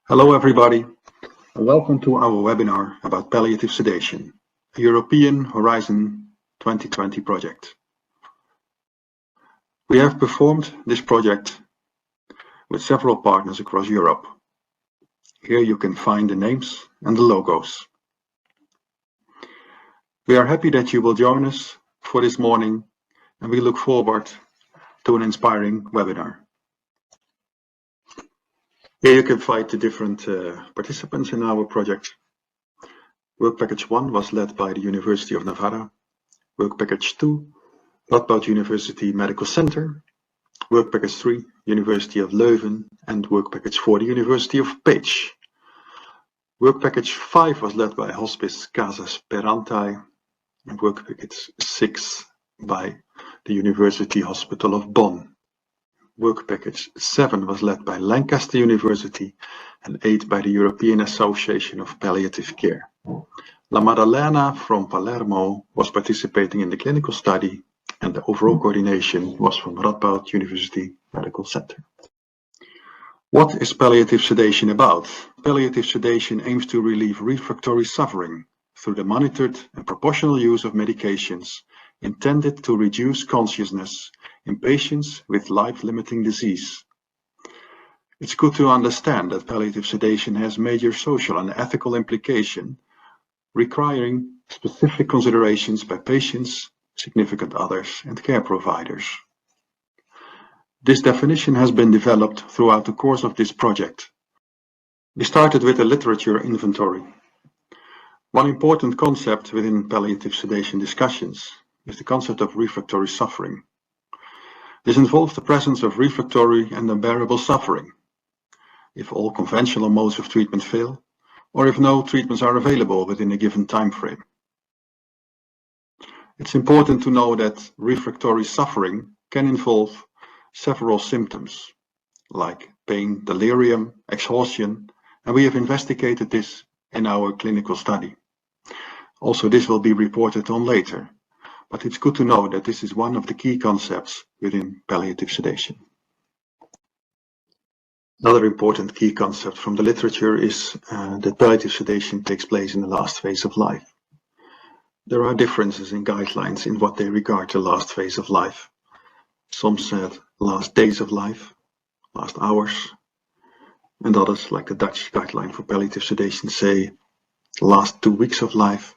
Hello everybody, and welcome to our webinar about palliative sedation, a European Horizon 2020 project. We have performed this project with several partners across Europe. Here you can find the names and the logos. We are happy that you will join us for this morning, and we look forward to an inspiring webinar. Here you can find the different participants in our project. Work Package 1 was led by the University of Navarra. Work Package 2, Radboud University Medical Center. Work Package 3, University of Leuven. And Work Package 4, the University of Pécs. Work Package 5 was led by Hospice Casa Sperantai. And Work Package 6 by the University Hospital of Bonn. Work Package 7 was led by Lancaster University and 8 by the European Association of Palliative Care. La Maddalena from Palermo was participating in the clinical study, and the overall coordination was from Radboud University Medical Center. What is palliative sedation about? Palliative sedation aims to relieve refractory suffering through the monitored and proportional use of medications intended to reduce consciousness in patients with life-limiting disease. It's good to understand that palliative sedation has major social and ethical implications, requiring specific considerations by patients, significant others, and care providers. This definition has been developed throughout the course of this project. We started with a literature inventory. One important concept within palliative sedation discussions is the concept of refractory suffering. This involves the presence of refractory and unbearable suffering, if all conventional modes of treatment fail, or if no treatments are available within a given time frame. It's important to know that refractory suffering can involve several symptoms, like pain, delirium, exhaustion, and we have investigated this in our clinical study. Also, this will be reported on later. But it's good to know that this is one of the key concepts within palliative sedation. Another important key concept from the literature is that palliative sedation takes place in the last phase of life. There are differences in guidelines in what they regard the last phase of life. Some said last days of life, last hours, and others, like the Dutch guideline for palliative sedation, say last 2 weeks of life.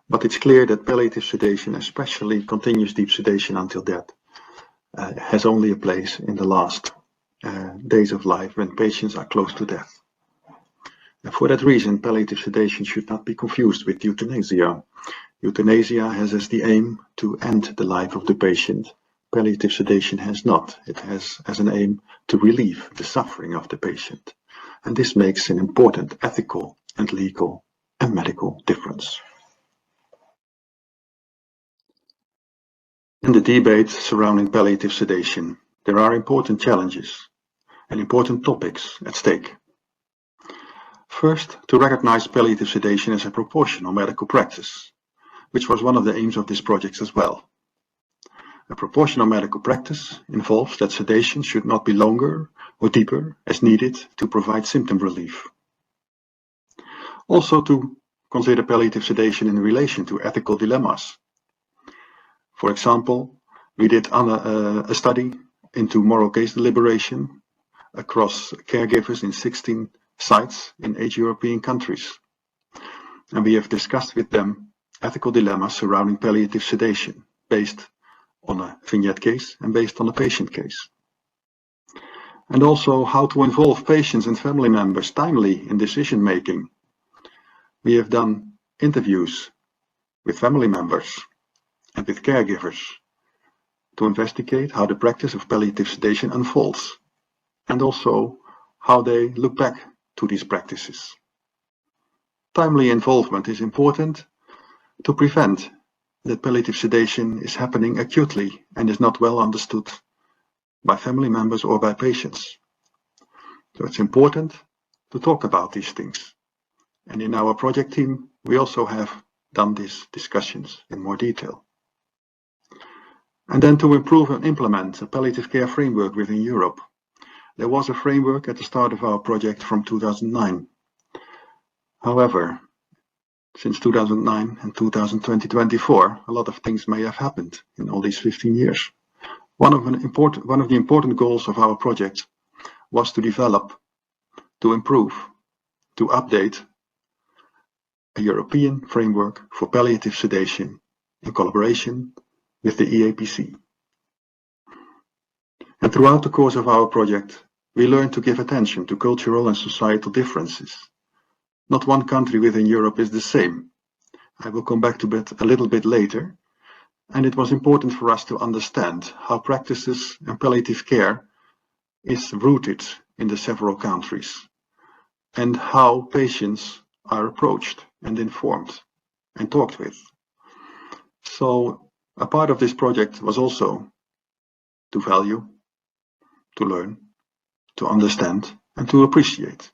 But it's clear that palliative sedation, especially continuous deep sedation until death, has only a place in the last days of life when patients are close to death. And for that reason, palliative sedation should not be confused with euthanasia. Euthanasia has as the aim to end the life of the patient. Palliative sedation has not. It has as an aim to relieve the suffering of the patient. And this makes an important ethical and legal and medical difference. In the debate surrounding palliative sedation, there are important challenges and important topics at stake. First, to recognize palliative sedation as a proportional medical practice, which was one of the aims of this project as well. A proportional medical practice involves that sedation should not be longer or deeper as needed to provide symptom relief. Also, to consider palliative sedation in relation to ethical dilemmas. For example, we did a study into moral case deliberation across caregivers in 16 sites in 8 European countries. And we have discussed with them ethical dilemmas surrounding palliative sedation based on a vignette case and based on a patient case. And also how to involve patients and family members timely in decision making. We have done interviews with family members and with caregivers to investigate how the practice of palliative sedation unfolds and also how they look back to these practices. Timely involvement is important to prevent that palliative sedation is happening acutely and is not well understood by family members or by patients. So it's important to talk about these things. And in our project team, we also have done these discussions in more detail. And then to improve and implement a palliative care framework within Europe. There was a framework at the start of our project from 2009. However, since 2009 and 2024, a lot of things may have happened in all these 15 years. One of the important goals of our project was to develop, to improve, to update a European framework for palliative sedation in collaboration with the EAPC. And throughout the course of our project, we learned to give attention to cultural and societal differences. Not one country within Europe is the same. I will come back to that a little bit later. And it was important for us to understand how practices and palliative care is rooted in the several countries and how patients are approached and informed and talked with. So a part of this project was also to value, to learn, to understand, and to appreciate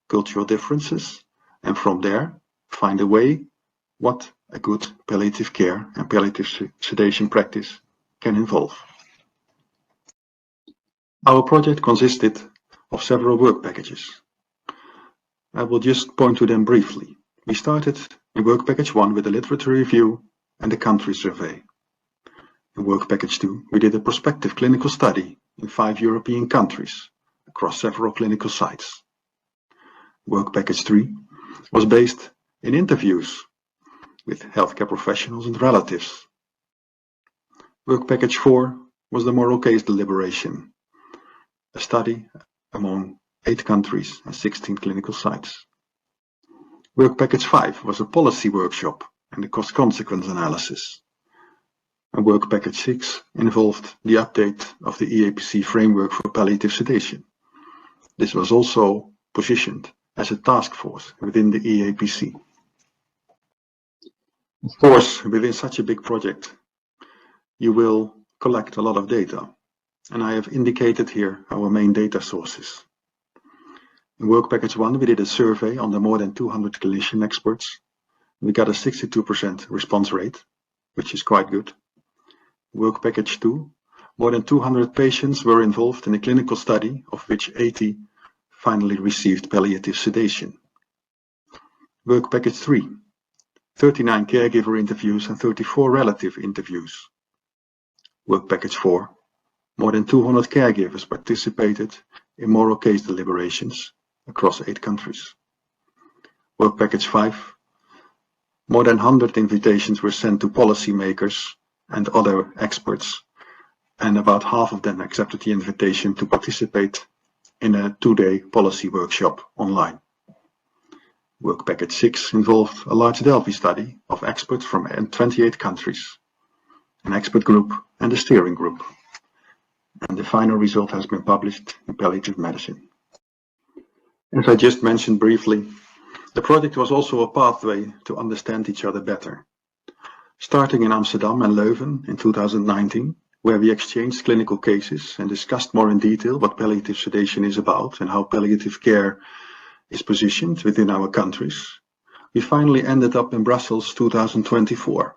cultural differences, and from there find a way what a good palliative care and palliative sedation practice can involve. Our project consisted of several work packages. I will just point to them briefly. We started in work package 1 with a literature review and a country survey. In work package 2, we did a prospective clinical study in 5 European countries across several clinical sites. Work package 3 was based in interviews with healthcare professionals and relatives. Work package 4 was the moral case deliberation, a study among 8 countries and 16 clinical sites. Work package 5 was a policy workshop and a cost-consequence analysis. And work package 6 involved the update of the EAPC framework for palliative sedation. This was also positioned as a task force within the EAPC. Of course, within such a big project, you will collect a lot of data, and I have indicated here our main data sources. In work package 1, we did a survey on the more than 200 clinician experts. We got a 62% response rate, which is quite good. Work package 2, more than 200 patients were involved in a clinical study, of which 80 finally received palliative sedation. Work package 3, 39 caregiver interviews and 34 relative interviews. Work package 4, more than 200 caregivers participated in moral case deliberations across 8 countries. Work package 5, more than 100 invitations were sent to policymakers and other experts, and about half of them accepted the invitation to participate in a 2-day policy workshop online. Work package 6 involved a large Delphi study of experts from 28 countries, an expert group and a steering group. And the final result has been published in Palliative Medicine. As I just mentioned briefly, the project was also a pathway to understand each other better. Starting in Amsterdam and Leuven in 2019, where we exchanged clinical cases and discussed more in detail what palliative sedation is about and how palliative care is positioned within our countries, we finally ended up in Brussels 2024,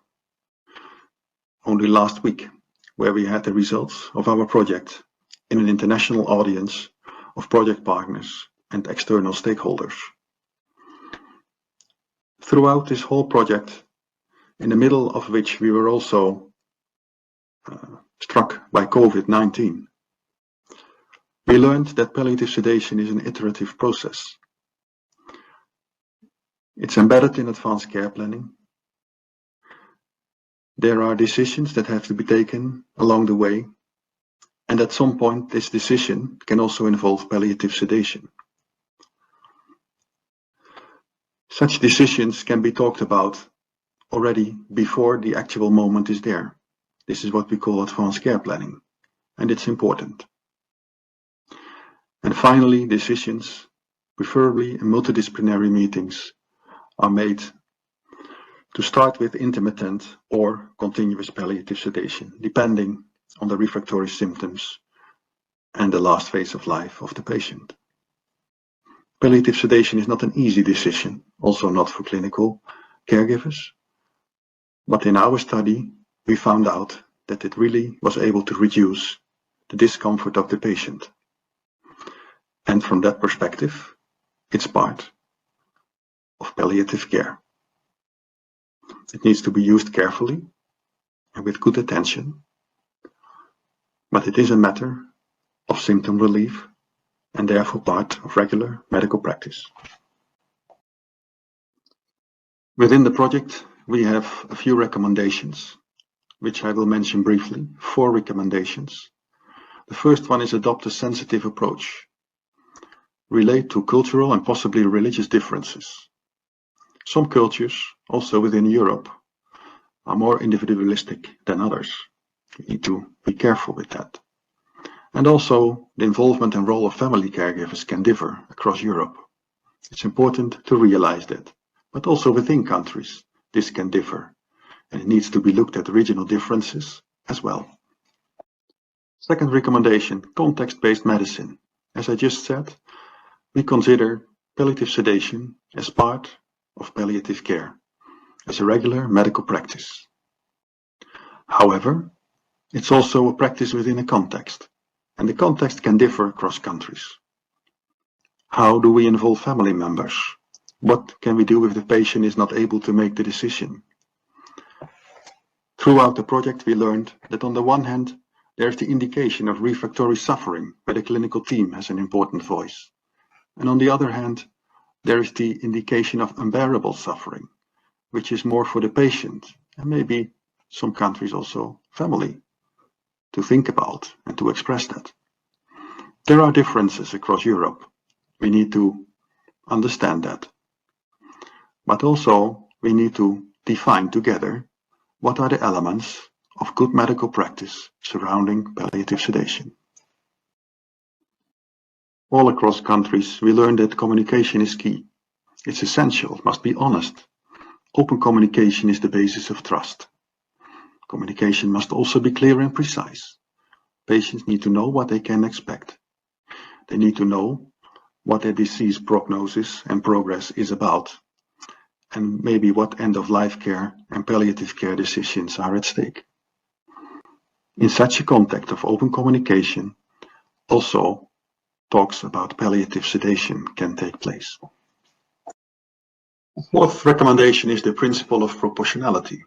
only last week, where we had the results of our project in an international audience of project partners and external stakeholders. Throughout this whole project, in the middle of which we were also struck by COVID-19, we learned that palliative sedation is an iterative process. It's embedded in advanced care planning. There are decisions that have to be taken along the way, and at some point this decision can also involve palliative sedation. Such decisions can be talked about already before the actual moment is there. This is what we call advanced care planning, and it's important. And finally, decisions, preferably in multidisciplinary meetings, are made to start with intermittent or continuous palliative sedation, depending on the refractory symptoms and the last phase of life of the patient. Palliative sedation is not an easy decision, also not for clinical caregivers, but in our study we found out that it really was able to reduce the discomfort of the patient. And from that perspective, it's part of palliative care. It needs to be used carefully and with good attention, but it is a matter of symptom relief and therefore part of regular medical practice. Within the project, we have a few recommendations, which I will mention briefly. 4 recommendations. The first one is adopt a sensitive approach. Relate to cultural and possibly religious differences. Some cultures, also within Europe, are more individualistic than others. We need to be careful with that. And also, the involvement and role of family caregivers can differ across Europe. It's important to realize that. But also within countries, this can differ, and it needs to be looked at regional differences as well. Second recommendation, context-based medicine. As I just said, we consider palliative sedation as part of palliative care, as a regular medical practice. However, it's also a practice within a context, and the context can differ across countries. How do we involve family members? What can we do if the patient is not able to make the decision? Throughout the project, we learned that on the one hand, there is the indication of refractory suffering, where the clinical team has an important voice. And on the other hand, there is the indication of unbearable suffering, which is more for the patient, and maybe some countries also family, to think about and to express that. There are differences across Europe. We need to understand that. But also, we need to define together what are the elements of good medical practice surrounding palliative sedation. All across countries, we learn that communication is key. It's essential, it must be honest. Open communication is the basis of trust. Communication must also be clear and precise. Patients need to know what they can expect. They need to know what their disease prognosis and progress is about, and maybe what end-of-life care and palliative care decisions are at stake. In such a context of open communication, also talks about palliative sedation can take place. Fourth recommendation is the principle of proportionality.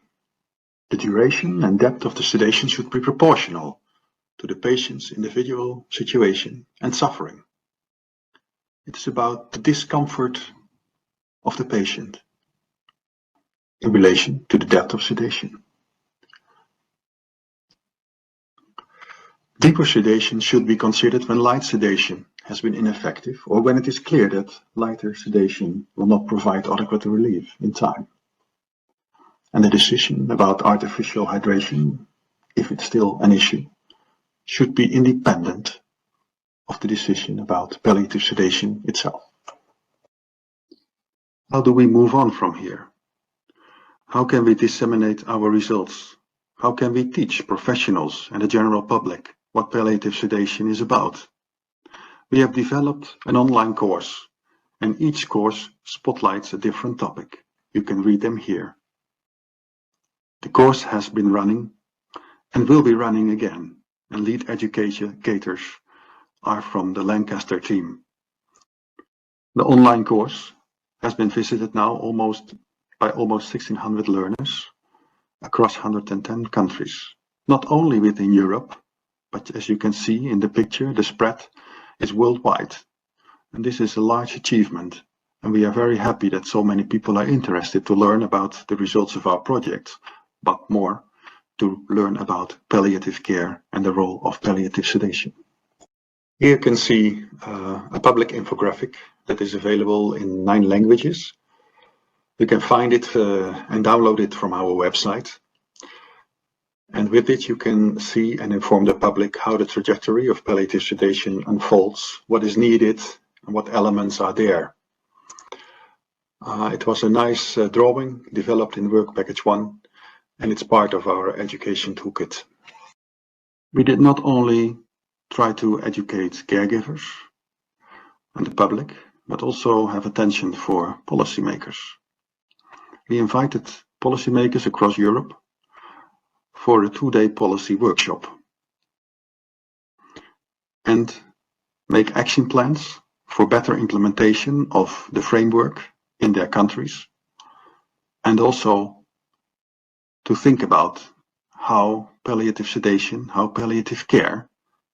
The duration and depth of the sedation should be proportional to the patient's individual situation and suffering. It is about the discomfort of the patient in relation to the depth of sedation. Deeper sedation should be considered when light sedation has been ineffective or when it is clear that lighter sedation will not provide adequate relief in time. And the decision about artificial hydration, if it's still an issue, should be independent of the decision about palliative sedation itself. How do we move on from here? How can we disseminate our results? How can we teach professionals and the general public what palliative sedation is about? We have developed an online course, and each course spotlights a different topic. You can read them here. The course has been running and will be running again, and lead educators are from the Lancaster team. The online course has been visited now by almost 1,600 learners across 110 countries, not only within Europe, but as you can see in the picture, the spread is worldwide. And this is a large achievement, and we are very happy that so many people are interested to learn about the results of our project, but more to learn about palliative care and the role of palliative sedation. Here you can see a public infographic that is available in 9 languages. You can find it and download it from our website. And with it you can see and inform the public how the trajectory of palliative sedation unfolds, what is needed, and what elements are there. It was a nice drawing developed in Work Package 1, and it's part of our education toolkit. We did not only try to educate caregivers and the public, but also have attention for policymakers. We invited policymakers across Europe for a 2-day policy workshop and make action plans for better implementation of the framework in their countries, and also to think about how palliative sedation, how palliative care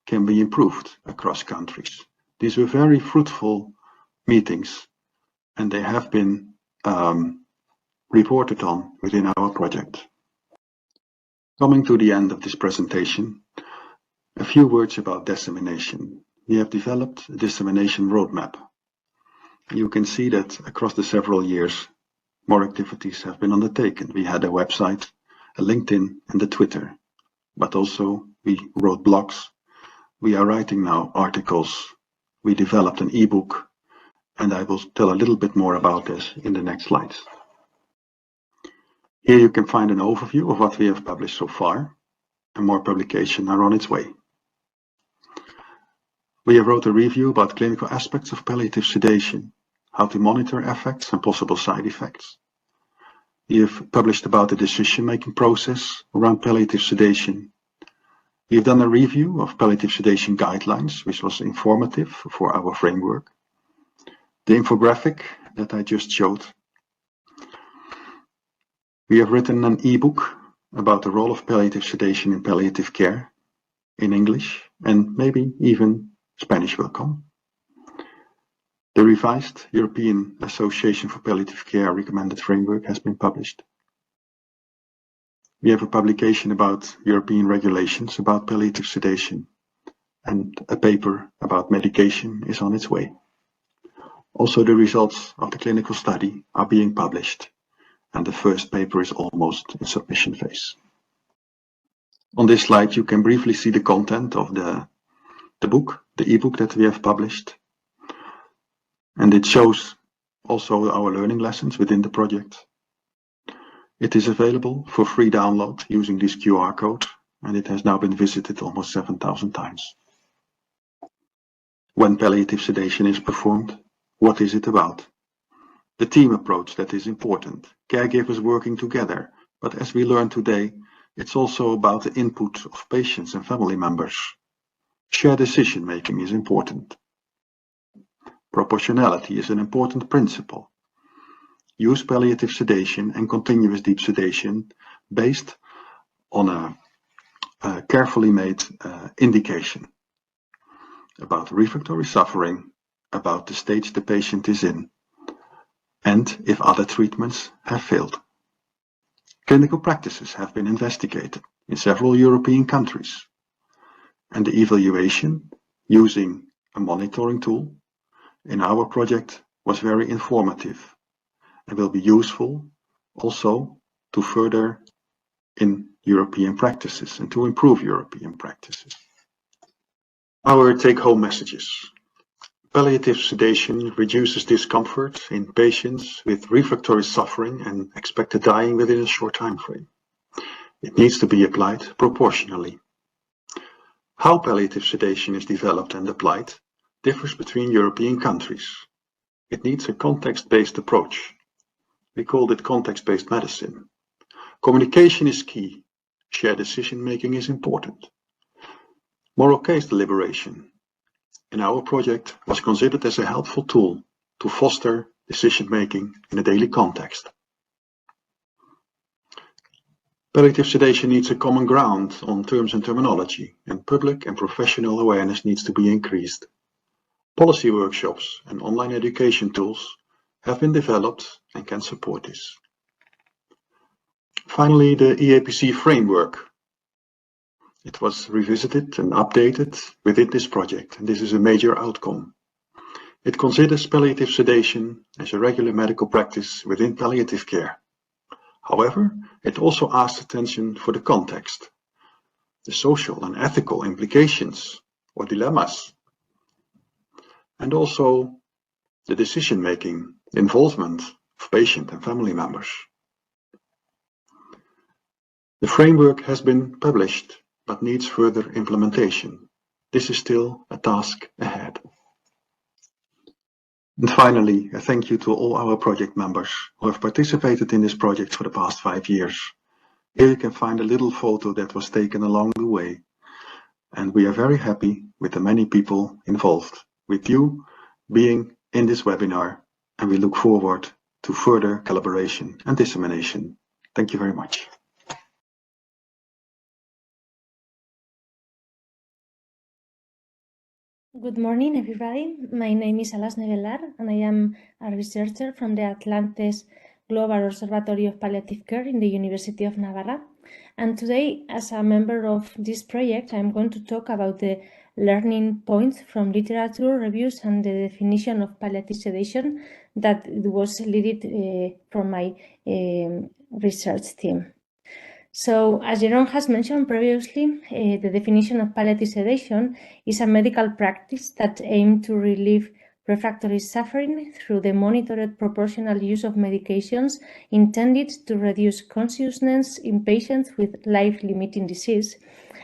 can be improved across countries. These were very fruitful meetings, and they have been reported on within our project. Coming to the end of this presentation, a few words about dissemination. We have developed a dissemination roadmap. You can see that across the several years, more activities have been undertaken. We had a website, a LinkedIn, and a Twitter, but also we wrote blogs. We are writing now articles. We developed an ebook, and I will tell a little bit more about this in the next slides. Here you can find an overview of what we have published so far, and more publications are on its way. We have wrote a review about clinical aspects of palliative sedation, how to monitor effects and possible side effects. We have published about the decision-making process around palliative sedation. We have done a review of palliative sedation guidelines, which was informative for our framework. The infographic that I just showed. We have written an ebook about the role of palliative sedation in palliative care in English, and maybe even Spanish will come. The revised European Association for Palliative Care recommended framework has been published. We have a publication about European regulations about palliative sedation, and a paper about medication is on its way. Also, the results of the clinical study are being published, and the first paper is almost in submission phase. On this slide, you can briefly see the content of the book, the ebook that we have published. And it shows also our learning lessons within the project. It is available for free download using this QR code, and it has now been visited almost 7,000 times. When palliative sedation is performed, what is it about? The team approach that is important, caregivers working together, but as we learned today, it's also about the input of patients and family members. Shared decision making is important. Proportionality is an important principle. Use palliative sedation and continuous deep sedation based on a carefully made indication about refractory suffering, about the stage the patient is in, and if other treatments have failed. Clinical practices have been investigated in several European countries, and the evaluation using a monitoring tool in our project was very informative and will be useful also to further in European practices and to improve European practices. Our take-home messages. Palliative sedation reduces discomfort in patients with refractory suffering and expected dying within a short time frame. It needs to be applied proportionally. How palliative sedation is developed and applied differs between European countries. It needs a context-based approach. We called it context-based medicine. Communication is key. Shared decision-making is important. Moral case deliberation in our project was considered as a helpful tool to foster decision-making in a daily context. Palliative sedation needs a common ground on terms and terminology, and public and professional awareness needs to be increased. Policy workshops and online education tools have been developed and can support this. Finally, the EAPC framework. It was revisited and updated within this project, and this is a major outcome. It considers palliative sedation as a regular medical practice within palliative care. However, it also asks attention for the context, the social and ethical implications or dilemmas, and also the decision-making, involvement of patient and family members. The framework has been published but needs further implementation. This is still a task ahead. And finally, a thank you to all our project members who have participated in this project for the past 5 years. Here you can find a little photo that was taken along the way. And we are very happy with the many people involved. With you, being in this webinar, and we look forward to further collaboration and dissemination. Thank you very much. Good morning, everybody. My name is Alas Nevelar, and I am a researcher from the Atlantis Global Observatory of Palliative Care in the University of Navarra. And today, as a member of this project, I'm going to talk about the learning points from literature reviews and the definition of palliative sedation that was led from my research team. So, as Jeroen has mentioned previously, the definition of palliative sedation is a medical practice that aims to relieve refractory suffering through the monitored proportional use of medications intended to reduce consciousness in patients with life-limiting disease.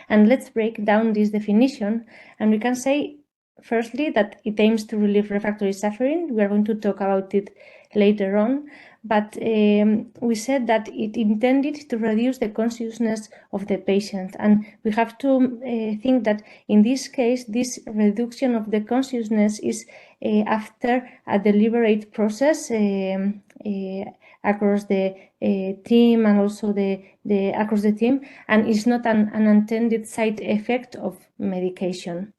And let's break down this definition, and we can say firstly that it aims to relieve refractory suffering. We are going to talk about it later on. But we said that it intended to reduce the consciousness of the patient. And we have to think that in this case, this reduction of the consciousness is after a deliberate process across the team and also across the team, and is not an unintended side effect of medication.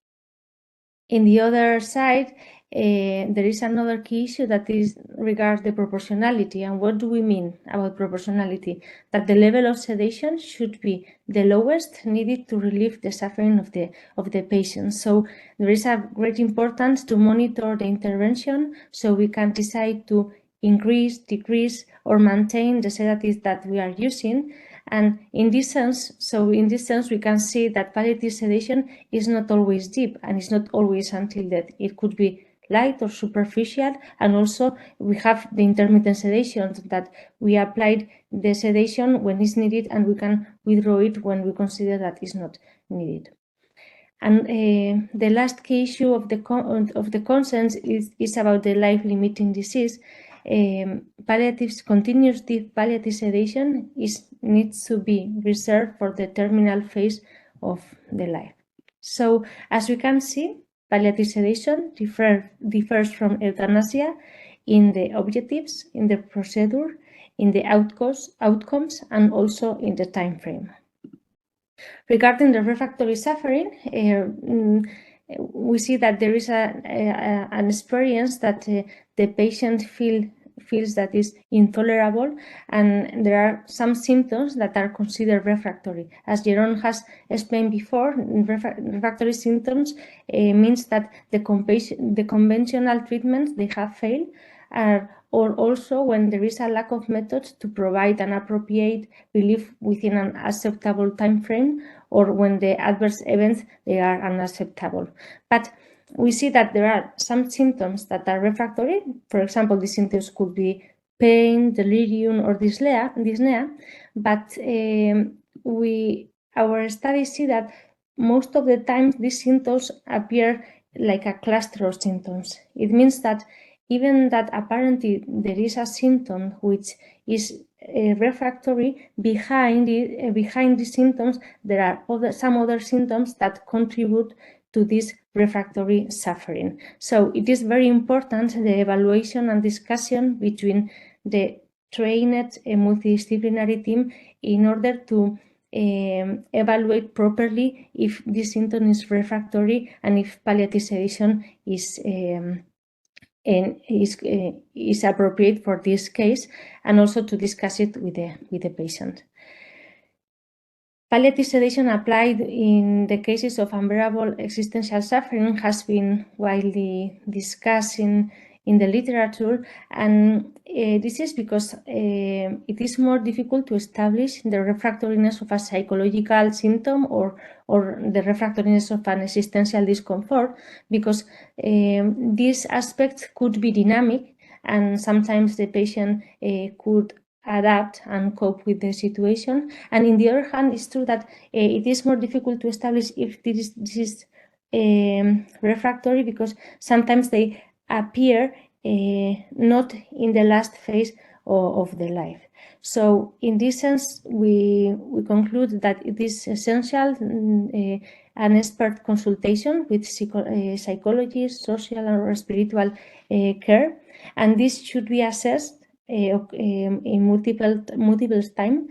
In the other side, there is another key issue that is regards the proportionality. And what do we mean about proportionality? That the level of sedation should be the lowest needed to relieve the suffering of the patient. So there is a great importance to monitor the intervention so we can decide to increase, decrease, or maintain the sedatives that we are using. And in this sense, we can see that palliative sedation is not always deep and it's not always until death. It could be light or superficial, and also we have the intermittent sedation that we applied the sedation when it's needed and we can withdraw it when we consider that it's not needed. And the last key issue of the consent is about the life-limiting disease. Continuous deep palliative sedation needs to be reserved for the terminal phase of the life. So, as we can see, palliative sedation differs from euthanasia in the objectives, in the procedure, in the outcomes, and also in the time frame. Regarding the refractory suffering, we see that there is an experience that the patient feels that is intolerable, and there are some symptoms that are considered refractory. As Jeroen has explained before, refractory symptoms means that the conventional treatments they have failed, or also when there is a lack of methods to provide an appropriate relief within an acceptable time frame, or when the adverse events they are unacceptable. But we see that there are some symptoms that are refractory. For example, these symptoms could be pain, delirium, or dyspnea. But our studies see that most of the time these symptoms appear like a cluster of symptoms. It means that even that apparently there is a symptom which is refractory, behind these symptoms there are some other symptoms that contribute to this refractory suffering. So it is very important the evaluation and discussion between the trained multidisciplinary team in order to evaluate properly if this symptom is refractory and if palliative sedation is appropriate for this case, and also to discuss it with the patient. Palliative sedation applied in the cases of unbearable existential suffering has been widely discussed in the literature, and this is because it is more difficult to establish the refractoriness of a psychological symptom or the refractoriness of an existential discomfort, because these aspects could be dynamic, and sometimes the patient could adapt and cope with the situation. And in the other hand, it's true that it is more difficult to establish if this is refractory, because sometimes they appear not in the last phase of the life. So in this sense, we conclude that it is essential an expert consultation with psychologists, social or spiritual care, and this should be assessed in multiple times.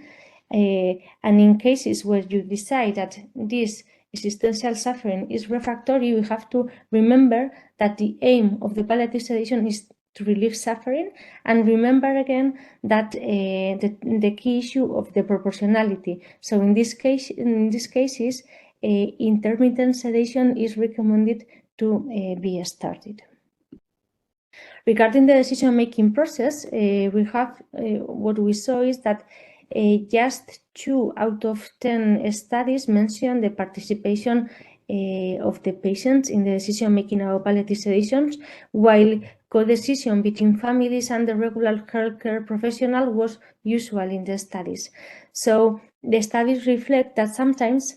And in cases where you decide that this existential suffering is refractory, you have to remember that the aim of the palliative sedation is to relieve suffering, and remember again that the key issue of the proportionality. So in these cases, intermittent sedation is recommended to be started. Regarding the decision-making process, we have what we saw is that just 2 out of 10 studies mention the participation of the patients in the decision-making about palliative sedations, while co-decision between families and the regular healthcare professional was usual in the studies. So the studies reflect that sometimes,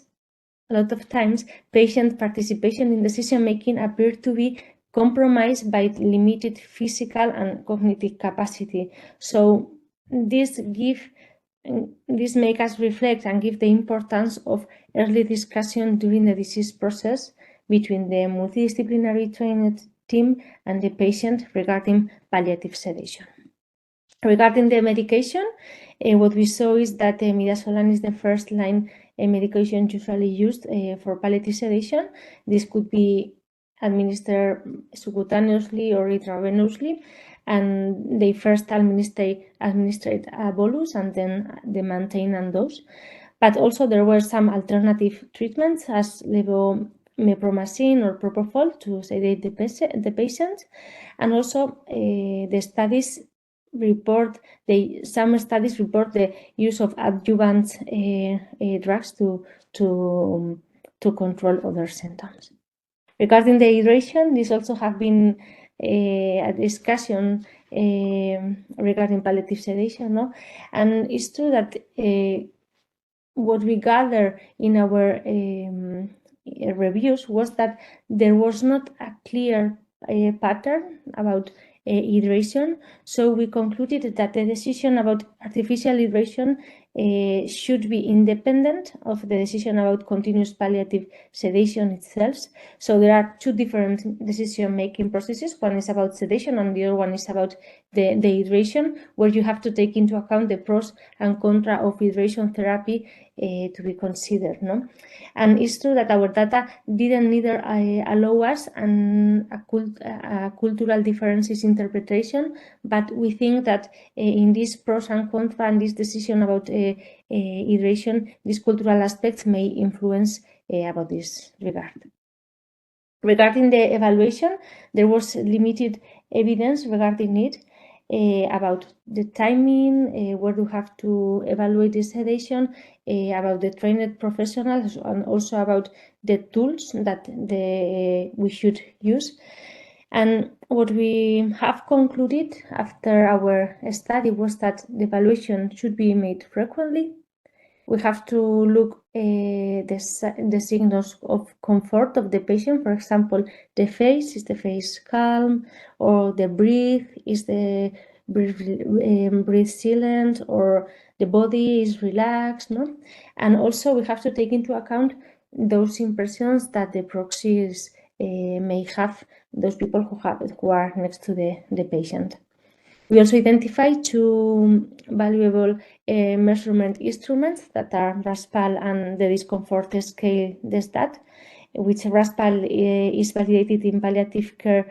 a lot of times, patient participation in decision-making appeared to be compromised by limited physical and cognitive capacity. So this make us reflect and give the importance of early discussion during the disease process between the multidisciplinary trained team and the patient regarding palliative sedation. Regarding the medication, what we saw is that midazolam is the first line medication usually used for palliative sedation. This could be administered subcutaneously or intravenously, and they first administered a bolus and then the maintenance dose. But also there were some alternative treatments as levomethomazine or propofol to sedate the patient, and also the studies report some studies report the use of adjuvant drugs to control other symptoms. Regarding the hydration, this also have been a discussion regarding palliative sedation, no? And it's true that what we gather in our reviews was that there was not a clear pattern about hydration, so we concluded that the decision about artificial hydration should be independent of the decision about continuous palliative sedation itself. So there are 2 different decision-making processes. One is about sedation and the other one is about the hydration, where you have to take into account the pros and cons of hydration therapy to be considered, no? And it's true that our data didn't neither allow us a cultural differences interpretation, but we think that in these pros and cons and this decision about hydration, these cultural aspects may influence about this regard. Regarding the evaluation, there was limited evidence regarding it. About the timing, where you have to evaluate the sedation, about the trained professionals, and also about the tools that we should use. And what we have concluded after our study was that the evaluation should be made frequently. We have to look the signals of comfort of the patient. For example, the face, is the face calm, or the breath, is the breathe silent, or the body is relaxed, no? And also we have to take into account those impressions that the proxies may have, those people who are next to the patient. We also identify 2 valuable measurement instruments that are RASPAL and the discomfort scale DESDAT, which RASPAL is validated in palliative care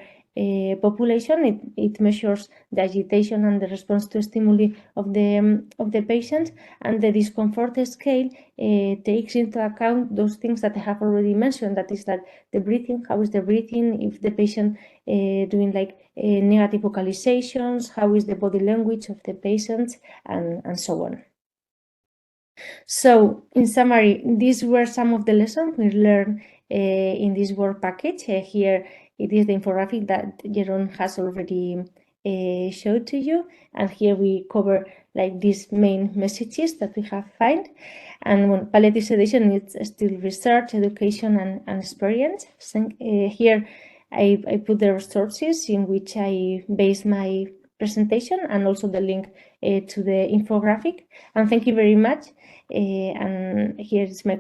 population. It measures the agitation and the response to stimuli of the patient, and the discomfort scale takes into account those things that I have already mentioned. That is that the breathing, how is the breathing, if the patient doing like negative vocalizations, how is the body language of the patient, and so on. So, in summary, these were some of the lessons we learned in this work package. Here it is the infographic that Jeroen has already showed to you, and here we cover like these main messages that we have found. And palliative sedation is still research, education, and experience. So, here I put the resources in which I base my presentation, and also the link to the infographic. And thank you very much. And here is my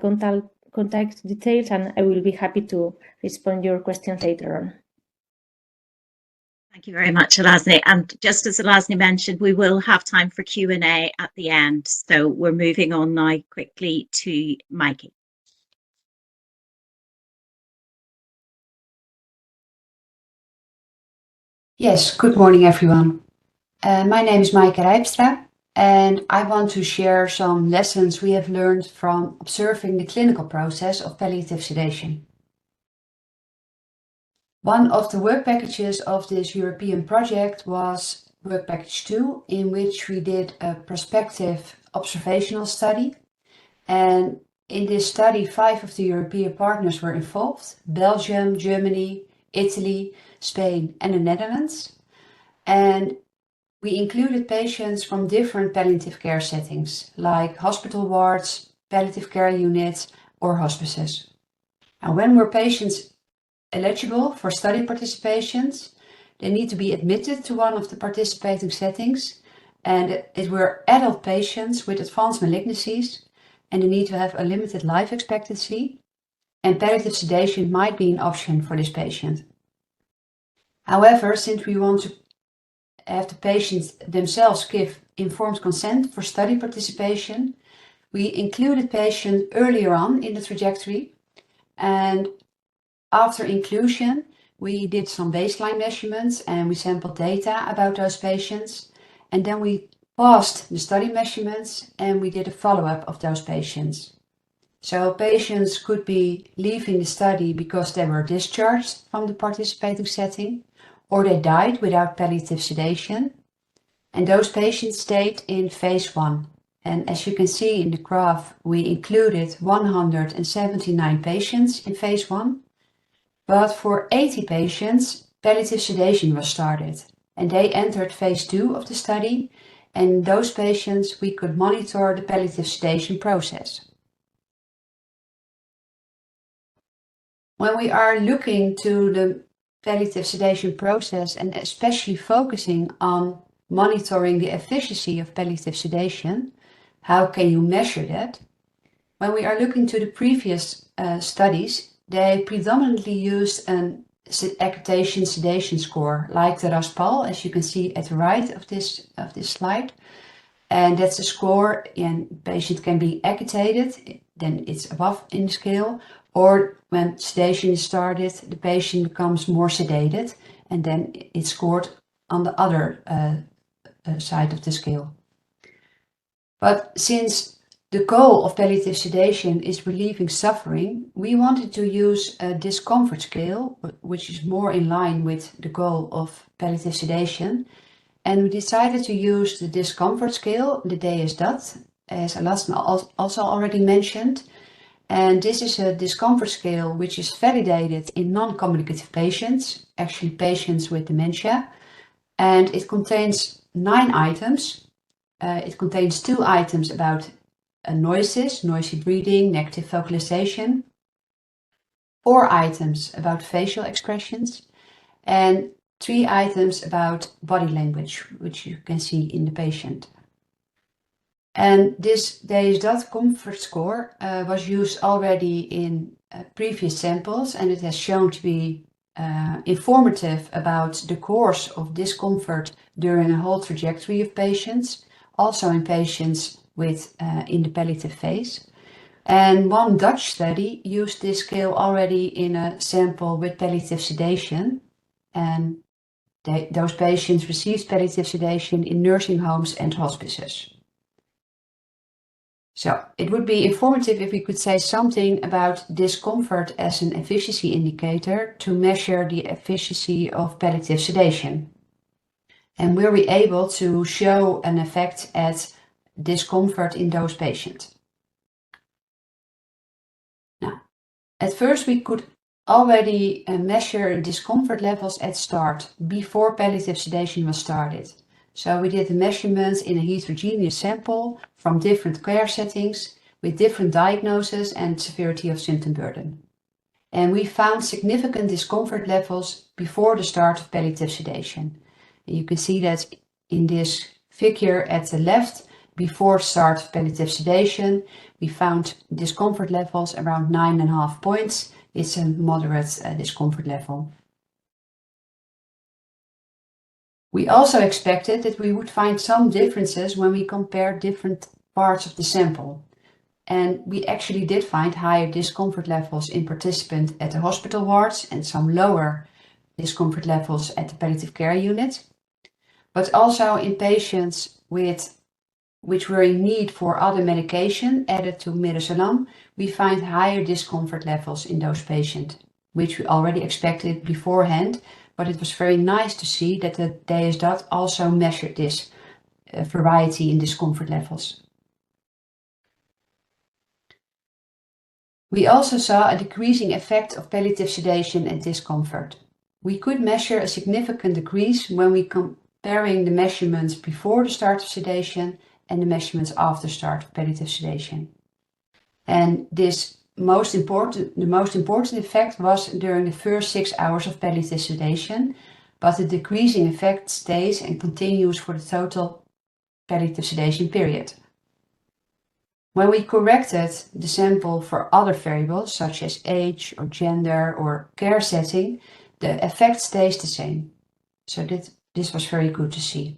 contact details, and I will be happy to respond your questions later on. Thank you very much, Alasne. And just as Alasne mentioned, we will have time for Q&A at the end. So we're moving on now quickly to Mikey. Yes, good morning, everyone. My name is Maaike Rijpstra, and I want to share some lessons we have learned from observing the clinical process of palliative sedation. One of the work packages of this European project was work package 2, in which we did a prospective observational study. And in this study, 5 of the European partners were involved: Belgium, Germany, Italy, Spain, and the Netherlands. And we included patients from different palliative care settings, like hospital wards, palliative care units, or hospices. And when were patients eligible for study participations, they need to be admitted to one of the participating settings, and it were adult patients with advanced malignancies, and they need to have a limited life expectancy, and palliative sedation might be an option for this patient. However, since we want to have the patients themselves give informed consent for study participation, we included patients earlier on in the trajectory, and after inclusion, we did some baseline measurements and we sampled data about those patients, and then we passed the study measurements and we did a follow-up of those patients. So patients could be leaving the study because they were discharged from the participating setting, or they died without palliative sedation, and those patients stayed in phase 1. And as you can see in the graph, we included 179 patients in phase 1. But for 80 patients, palliative sedation was started, and they entered phase 2 of the study, and those patients we could monitor the palliative sedation process. When we are looking to the palliative sedation process, and especially focusing on monitoring the efficacy of palliative sedation, how can you measure that? When we are looking to the previous studies, they predominantly used an agitation sedation score, like the RASPAL, as you can see at the right of this slide. And that's a score, and patient can be agitated, then it's above in the scale, or when sedation is started, the patient becomes more sedated, and then it's scored on the other side of the scale. But since the goal of palliative sedation is relieving suffering, we wanted to use a discomfort scale, which is more in line with the goal of palliative sedation. And we decided to use the discomfort scale, the DS-DAT, as Alasne also already mentioned. And this is a discomfort scale which is validated in non-communicative patients, actually patients with dementia. And it contains 9 items. It contains 2 items about noises, noisy breathing, negative vocalization, 4 items about facial expressions, and 3 items about body language, which you can see in the patient. And this DS-DAT comfort score was used already in previous samples, and it has shown to be informative about the course of discomfort during a whole trajectory of patients, also in patients with in the palliative phase. And one Dutch study used this scale already in a sample with palliative sedation, and those patients received palliative sedation in nursing homes and hospices. So it would be informative if we could say something about discomfort as an efficacy indicator to measure the efficacy of palliative sedation. And were we able to show an effect at discomfort in those patients? Now, at first we could already measure discomfort levels at start, before palliative sedation was started. So we did the measurements in a heterogeneous sample from different care settings with different diagnoses and severity of symptom burden. And we found significant discomfort levels before the start of palliative sedation. And you can see that in this figure at the left, before start of palliative sedation, we found discomfort levels around 9.5 points. It's a moderate discomfort level. We also expected that we would find some differences when we compare different parts of the sample. And we actually did find higher discomfort levels in participants at the hospital wards and some lower discomfort levels at the palliative care unit. But also in patients which were in need for other medication added to midazolam, we find higher discomfort levels in those patients, which we already expected beforehand, but it was very nice to see that the DS-DOT also measured this variety in discomfort levels. We also saw a decreasing effect of palliative sedation and discomfort. We could measure a significant decrease when we comparing the measurements before the start of sedation and the measurements after start of palliative sedation. And the most important effect was during the first 6 hours of palliative sedation, but the decreasing effect stays and continues for the total palliative sedation period. When we corrected the sample for other variables such as age or gender or care setting, the effect stays the same. So this was very good to see.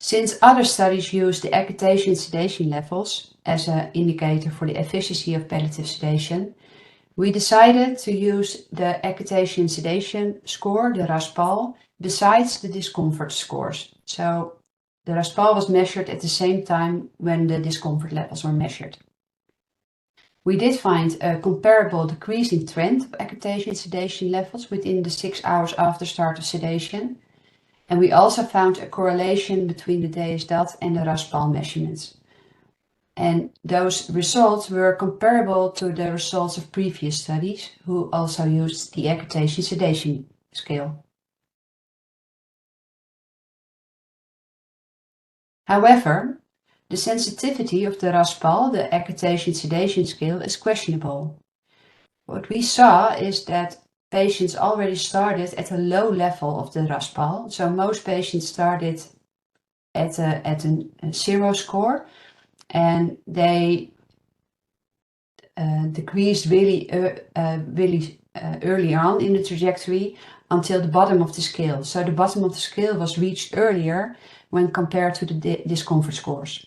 Since other studies use the agitation sedation levels as an indicator for the efficacy of palliative sedation, we decided to use the agitation sedation score, the RASPAL, besides the discomfort scores. So the RASPAL was measured at the same time when the discomfort levels were measured. We did find a comparable decreasing trend of agitation sedation levels within the 6 hours after start of sedation. And we also found a correlation between the DS-DOT and the RASPAL measurements. And those results were comparable to the results of previous studies who also used the agitation sedation scale. However, the sensitivity of the RASPAL, the agitation sedation scale, is questionable. What we saw is that patients already started at a low level of the RASPAL. So most patients started at a 0 score, and they decreased really early on in the trajectory until the bottom of the scale. So the bottom of the scale was reached earlier when compared to the discomfort scores.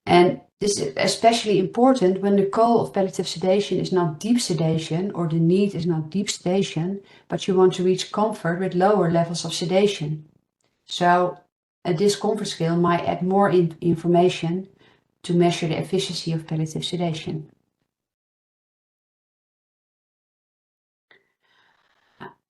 And this is especially important when the goal of palliative sedation is not deep sedation, or the need is not deep sedation, but you want to reach comfort with lower levels of sedation. So a discomfort scale might add more information to measure the efficacy of palliative sedation.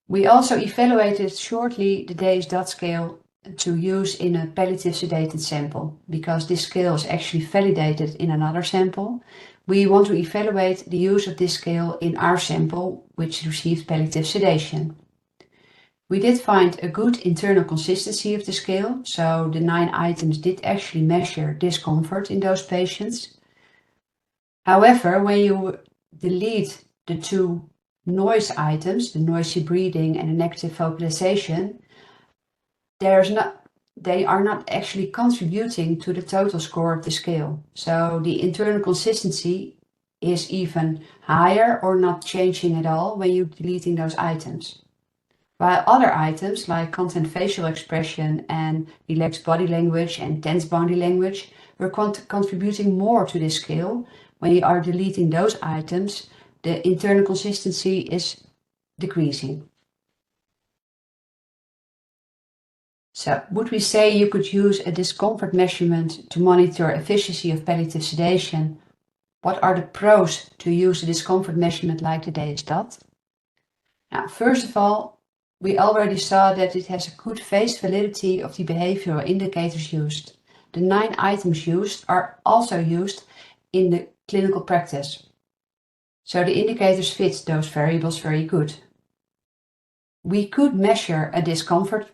We also evaluated shortly the DS-DOT scale to use in a palliative sedated sample, because this scale is actually validated in another sample. We want to evaluate the use of this scale in our sample, which received palliative sedation. We did find a good internal consistency of the scale, so the 9 items did actually measure discomfort in those patients. However, when you delete the 2 noise items, the noisy breathing and the negative vocalization, they are not actually contributing to the total score of the scale. So the internal consistency is even higher or not changing at all when you're deleting those items. While other items like content facial expression and relaxed body language and tense body language were contributing more to this scale, when you are deleting those items, the internal consistency is decreasing. So would we say you could use a discomfort measurement to monitor efficacy of palliative sedation? What are the pros to use a discomfort measurement like the DS-DOT? Now, first of all, we already saw that it has a good face validity of the behavioral indicators used. The 9 items used are also used in the clinical practice. So the indicators fit those variables very good. We could measure a discomfort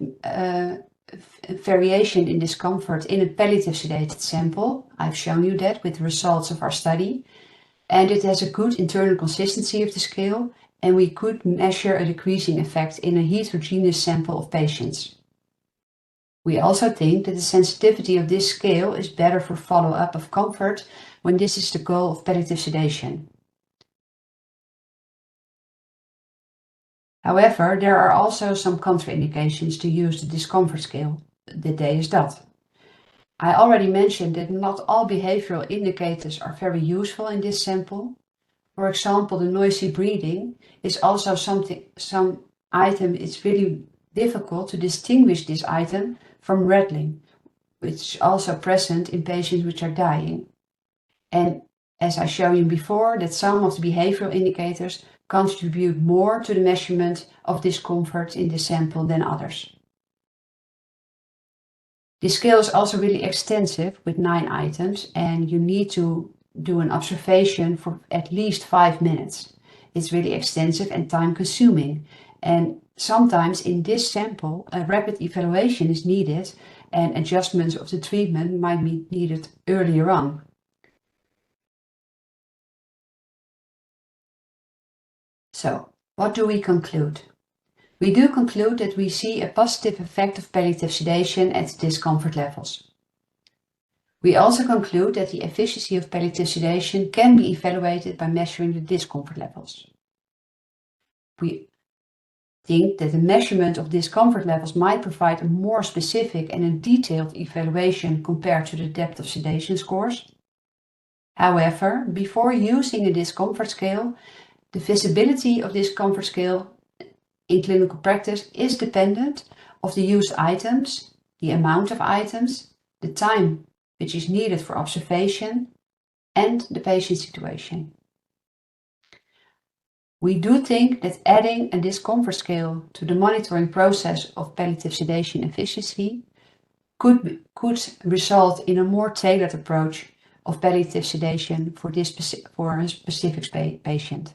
variation in discomfort in a palliative sedated sample. I've shown you that with the results of our study. And it has a good internal consistency of the scale, and we could measure a decreasing effect in a heterogeneous sample of patients. We also think that the sensitivity of this scale is better for follow-up of comfort when this is the goal of palliative sedation. However, there are also some contraindications to use the discomfort scale. Dit is dat. I already mentioned that not all behavioral indicators are very useful in this sample. For example, the noisy breathing is also some item. It's really difficult to distinguish this item from rattling, which is also present in patients which are dying. And as I showed you before, that some of the behavioral indicators contribute more to the measurement of discomfort in the sample than others. This scale is also really extensive with 9 items, and you need to do an observation for at least 5 minutes. It's really extensive and time consuming, and sometimes in this sample a rapid evaluation is needed and adjustments of the treatment might be needed earlier on. So, what do we conclude? We do conclude that we see a positive effect of palliative sedation at discomfort levels. We also conclude that the efficacy of palliative sedation can be evaluated by measuring the discomfort levels. We think that the measurement of discomfort levels might provide a more specific and a detailed evaluation compared to the depth of sedation scores. However, before using a discomfort scale, the visibility of this discomfort scale in clinical practice is dependent on the used items, the amount of items, the time which is needed for observation, and the patient situation. We do think that adding a discomfort scale to the monitoring process of palliative sedation efficiency could result in a more tailored approach of palliative sedation for a specific patient.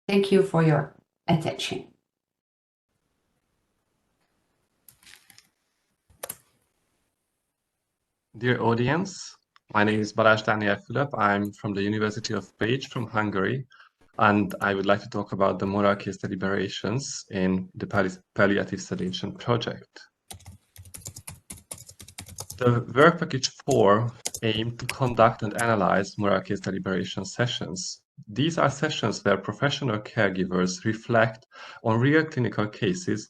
Thank you for your attention. Dear audience, my name is Balázs Dániel Fülöp. I'm from the University of Pécs from Hungary, and I would like to talk about the moral case deliberations in the palliative sedation project. The work package 4 aimed to conduct and analyze moral case deliberation sessions. These are sessions where professional caregivers reflect on real clinical cases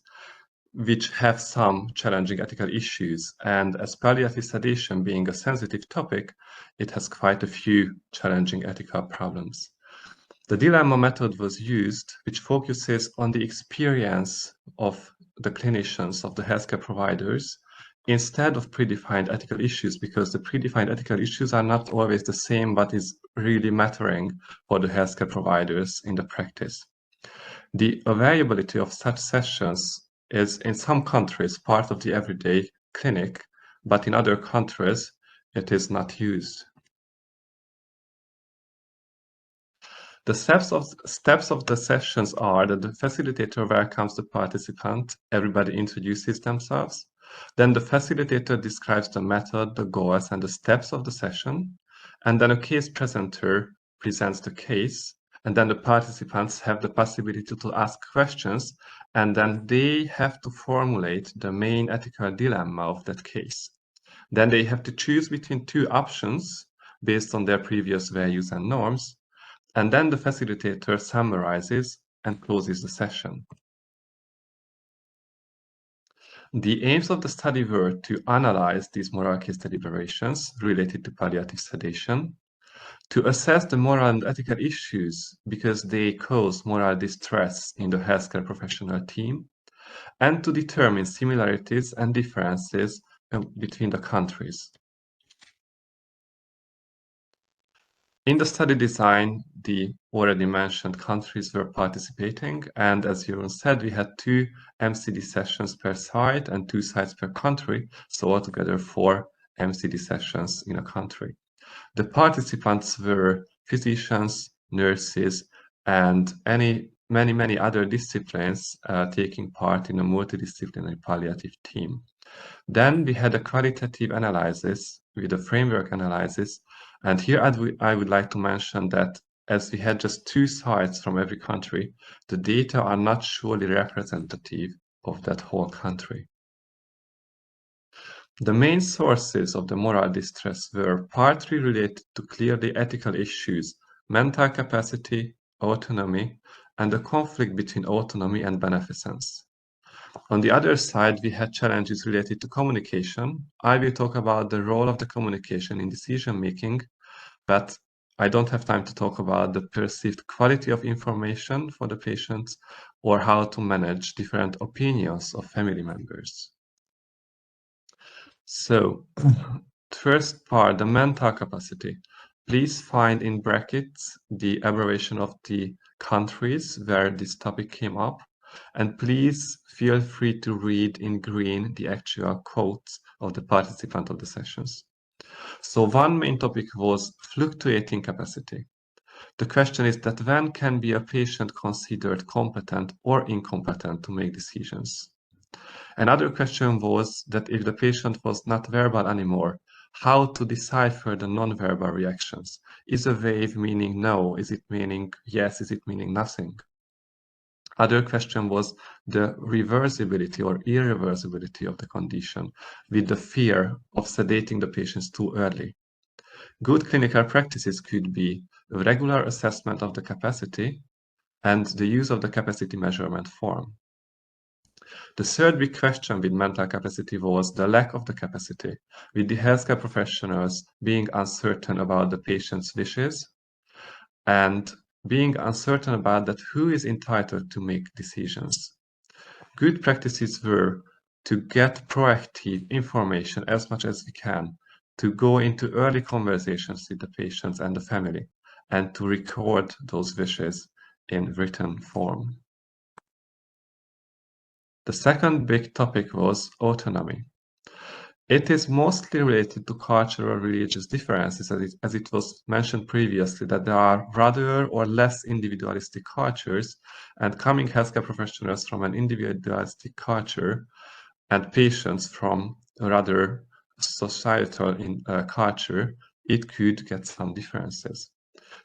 which have some challenging ethical issues, and as palliative sedation being a sensitive topic, it has quite a few challenging ethical problems. The dilemma method was used, which focuses on the experience of the clinicians, of the healthcare providers, instead of predefined ethical issues, because the predefined ethical issues are not always the same what is really mattering for the healthcare providers in the practice. The availability of such sessions is in some countries part of the everyday clinic, but in other countries it is not used. The steps of the sessions are that the facilitator welcomes the participant, everybody introduces themselves, then the facilitator describes the method, the goals, and the steps of the session, and then a case presenter presents the case, and then the participants have the possibility to ask questions, and then they have to formulate the main ethical dilemma of that case. Then they have to choose between 2 options based on their previous values and norms, and then the facilitator summarizes and closes the session. The aims of the study were to analyze these moral case deliberations related to palliative sedation, to assess the moral and ethical issues because they cause moral distress in the healthcare professional team, and to determine similarities and differences between the countries. In the study design, the already mentioned countries were participating, and as Jeroen said, we had 2 MCD sessions per site and 2 sites per country, so altogether 4 MCD sessions in a country. The participants were physicians, nurses, and many other disciplines taking part in a multidisciplinary palliative team. Then we had a qualitative analysis with a framework analysis, and here I would like to mention that as we had just 2 sites from every country, the data are not surely representative of that whole country. The main sources of the moral distress were partly related to clearly ethical issues, mental capacity, autonomy, and the conflict between autonomy and beneficence. On the other side, we had challenges related to communication. I will talk about the role of the communication in decision-making, but I don't have time to talk about the perceived quality of information for the patients or how to manage different opinions of family members. So, first part, the mental capacity. Please find in brackets the abbreviation of the countries where this topic came up, and please feel free to read in green the actual quotes of the participant of the sessions. So one main topic was fluctuating capacity. The question is that when can be a patient considered competent or incompetent to make decisions? Another question was that if the patient was not verbal anymore, how to decipher the non-verbal reactions. Is a wave meaning no? Is it meaning yes? Is it meaning nothing? Other question was the reversibility or irreversibility of the condition with the fear of sedating the patients too early. Good clinical practices could be a regular assessment of the capacity and the use of the capacity measurement form. The third big question with mental capacity was the lack of the capacity, with the healthcare professionals being uncertain about the patient's wishes and being uncertain about that who is entitled to make decisions. Good practices were to get proactive information as much as we can, to go into early conversations with the patients and the family, and to record those wishes in written form. The second big topic was autonomy. It is mostly related to cultural religious differences, as it was mentioned previously, that there are rather or less individualistic cultures, and coming healthcare professionals from an individualistic culture and patients from a rather societal culture, it could get some differences.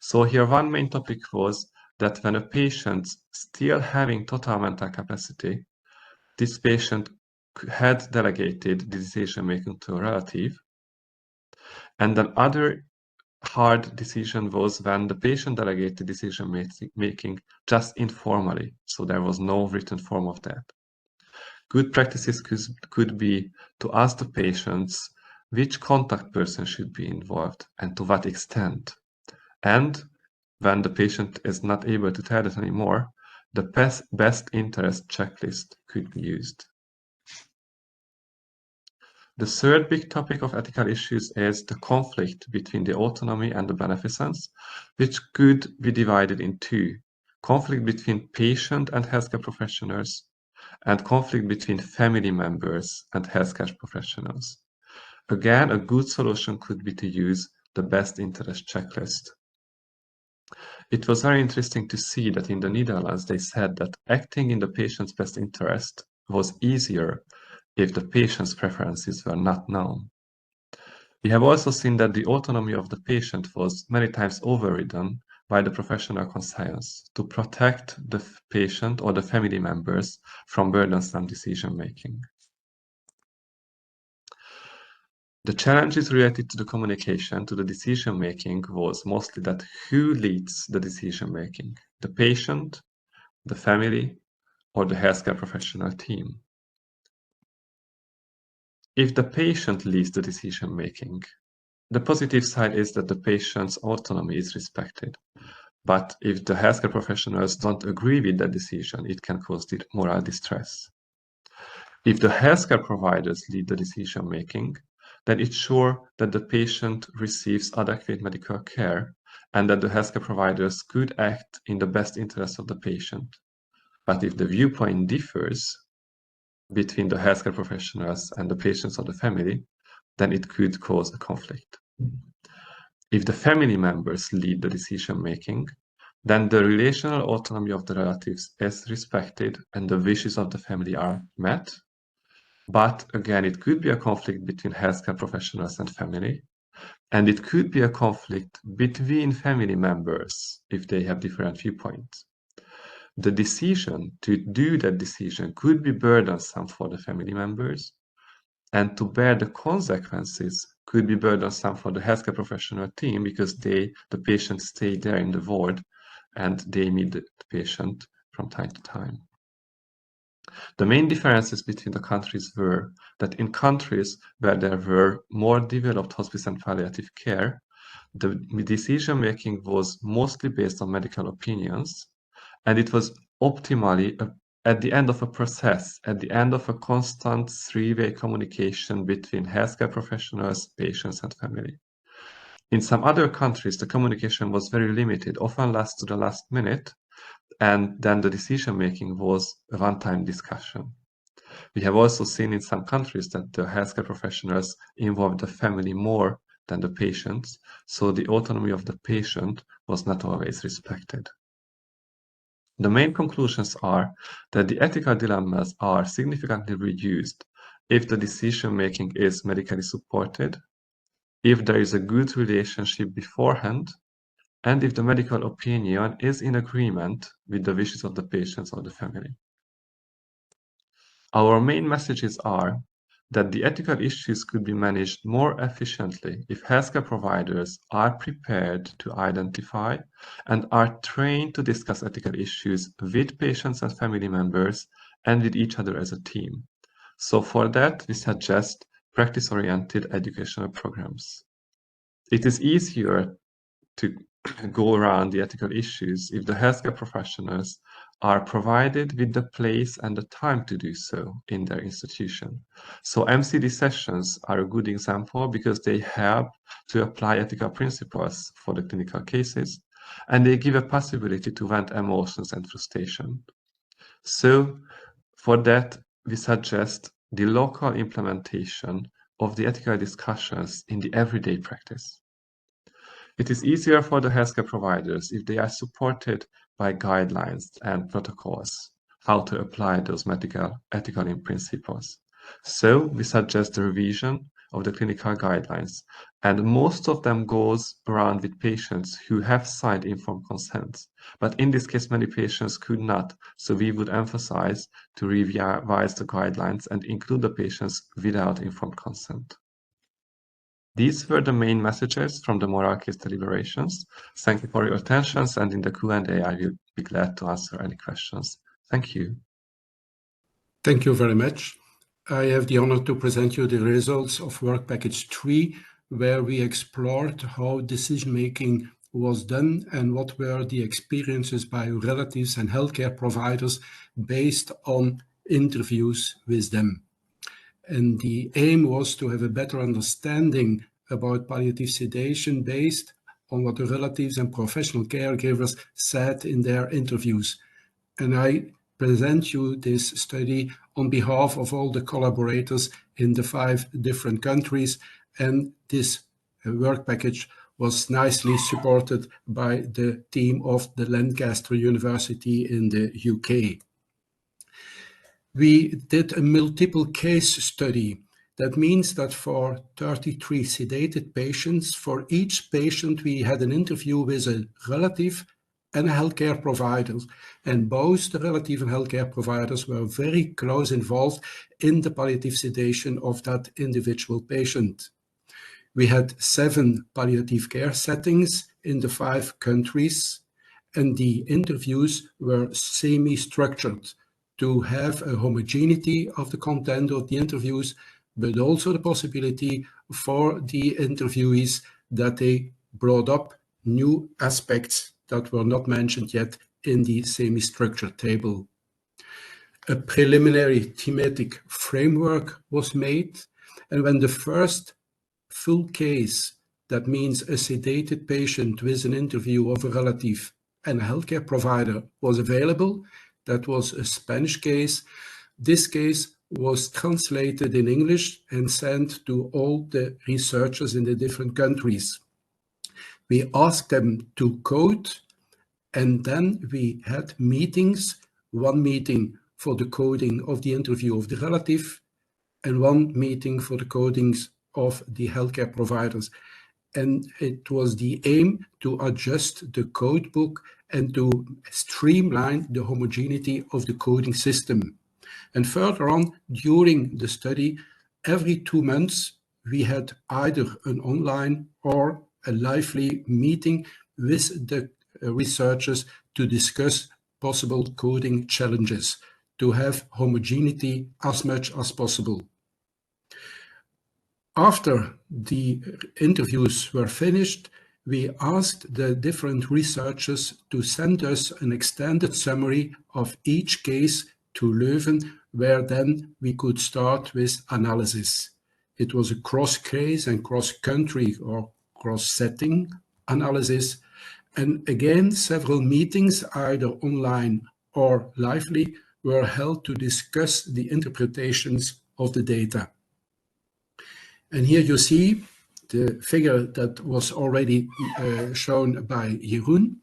So here one main topic was that when a patient still having total mental capacity, this patient had delegated the decision-making to a relative. And another hard decision was when the patient delegated decision-making just informally. So there was no written form of that. Good practices could be to ask the patients which contact person should be involved and to what extent. And when the patient is not able to tell it anymore, the best interest checklist could be used. The third big topic of ethical issues is the conflict between the autonomy and the beneficence, which could be divided in two: conflict between patient and healthcare professionals, and conflict between family members and healthcare professionals. Again, a good solution could be to use the best interest checklist. It was very interesting to see that in the Netherlands, they said that acting in the patient's best interest was easier if the patient's preferences were not known. We have also seen that the autonomy of the patient was many times overridden by the professional conscience to protect the patient or the family members from burdensome decision-making. The challenges related to the communication, to the decision-making, was mostly that who leads the decision-making, the patient, the family, or the healthcare professional team. If the patient leads the decision-making, the positive side is that the patient's autonomy is respected. But if the healthcare professionals don't agree with that decision, it can cause moral distress. If the healthcare providers lead the decision-making, then it's sure that the patient receives adequate medical care and that the healthcare providers could act in the best interest of the patient. But if the viewpoint differs between the healthcare professionals and the patients or the family, then it could cause a conflict. If the family members lead the decision-making, then the relational autonomy of the relatives is respected and the wishes of the family are met. But again, it could be a conflict between healthcare professionals and family. And it could be a conflict between family members if they have different viewpoints. The decision to do that decision could be burdensome for the family members, and to bear the consequences could be burdensome for the healthcare professional team because the patient stay there in the ward and they meet the patient from time to time. The main differences between the countries were that in countries where there were more developed hospice and palliative care, the decision-making was mostly based on medical opinions, and it was optimally at the end of a process, at the end of a constant three-way communication between healthcare professionals, patients, and family. In some other countries, the communication was very limited, often last to the last minute, and then the decision-making was a one-time discussion. We have also seen in some countries that the healthcare professionals involved the family more than the patients, so the autonomy of the patient was not always respected. The main conclusions are that the ethical dilemmas are significantly reduced if the decision-making is medically supported, if there is a good relationship beforehand, and if the medical opinion is in agreement with the wishes of the patients or the family. Our main messages are that the ethical issues could be managed more efficiently if healthcare providers are prepared to identify and are trained to discuss ethical issues with patients and family members and with each other as a team. So for that, we suggest practice-oriented educational programs. It is easier to go around the ethical issues if the healthcare professionals are provided with the place and the time to do so in their institution. So MCD sessions are a good example because they help to apply ethical principles for the clinical cases, and they give a possibility to vent emotions and frustration. So for that, we suggest the local implementation of the ethical discussions in the everyday practice. It is easier for the healthcare providers if they are supported by guidelines and protocols, how to apply those ethical principles. So we suggest the revision of the clinical guidelines, and most of them goes around with patients who have signed informed consent. But in this case, many patients could not, so we would emphasize to revise the guidelines and include the patients without informed consent. These were the main messages from the moral case deliberations. Thank you for your attention, and in the Q&A, I will be glad to answer any questions. Thank you. Thank you very much. I have the honor to present you the results of Work Package 3, where we explored how decision-making was done and what were the experiences by relatives and healthcare providers based on interviews with them. And the aim was to have a better understanding about palliative sedation based on what the relatives and professional caregivers said in their interviews. And I present you this study on behalf of all the collaborators in the 5 different countries, and this work package was nicely supported by the team of the Lancaster University in the UK. We did a multiple case study. That means that for 33 sedated patients, for each patient we had an interview with a relative and a healthcare provider. And both the relative and healthcare providers were very close involved in the palliative sedation of that individual patient. We had 7 palliative care settings in the 5 countries, and the interviews were semi-structured to have a homogeneity of the content of the interviews, but also the possibility for the interviewees that they brought up new aspects that were not mentioned yet in the semi-structured table. A preliminary thematic framework was made, and when the first full case, that means a sedated patient with an interview of a relative and a healthcare provider, was available, that was a Spanish case. This case was translated in English and sent to all the researchers in the different countries. We asked them to code, and then we had meetings, 1 meeting for the coding of the interview of the relative, and 1 meeting for the codings of the healthcare providers. and it was the aim to adjust the code book and to streamline the homogeneity of the coding system. And further on, during the study, every 2 months, we had either an online or a lively meeting with the researchers to discuss possible coding challenges, to have homogeneity as much as possible. After the interviews were finished, we asked the different researchers to send us an extended summary of each case to Leuven, where then we could start with analysis. It was a cross-case and cross-country or cross-setting analysis. And again, several meetings, either online or lively, were held to discuss the interpretations of the data. And here you see the figure that was already shown by Jeroen.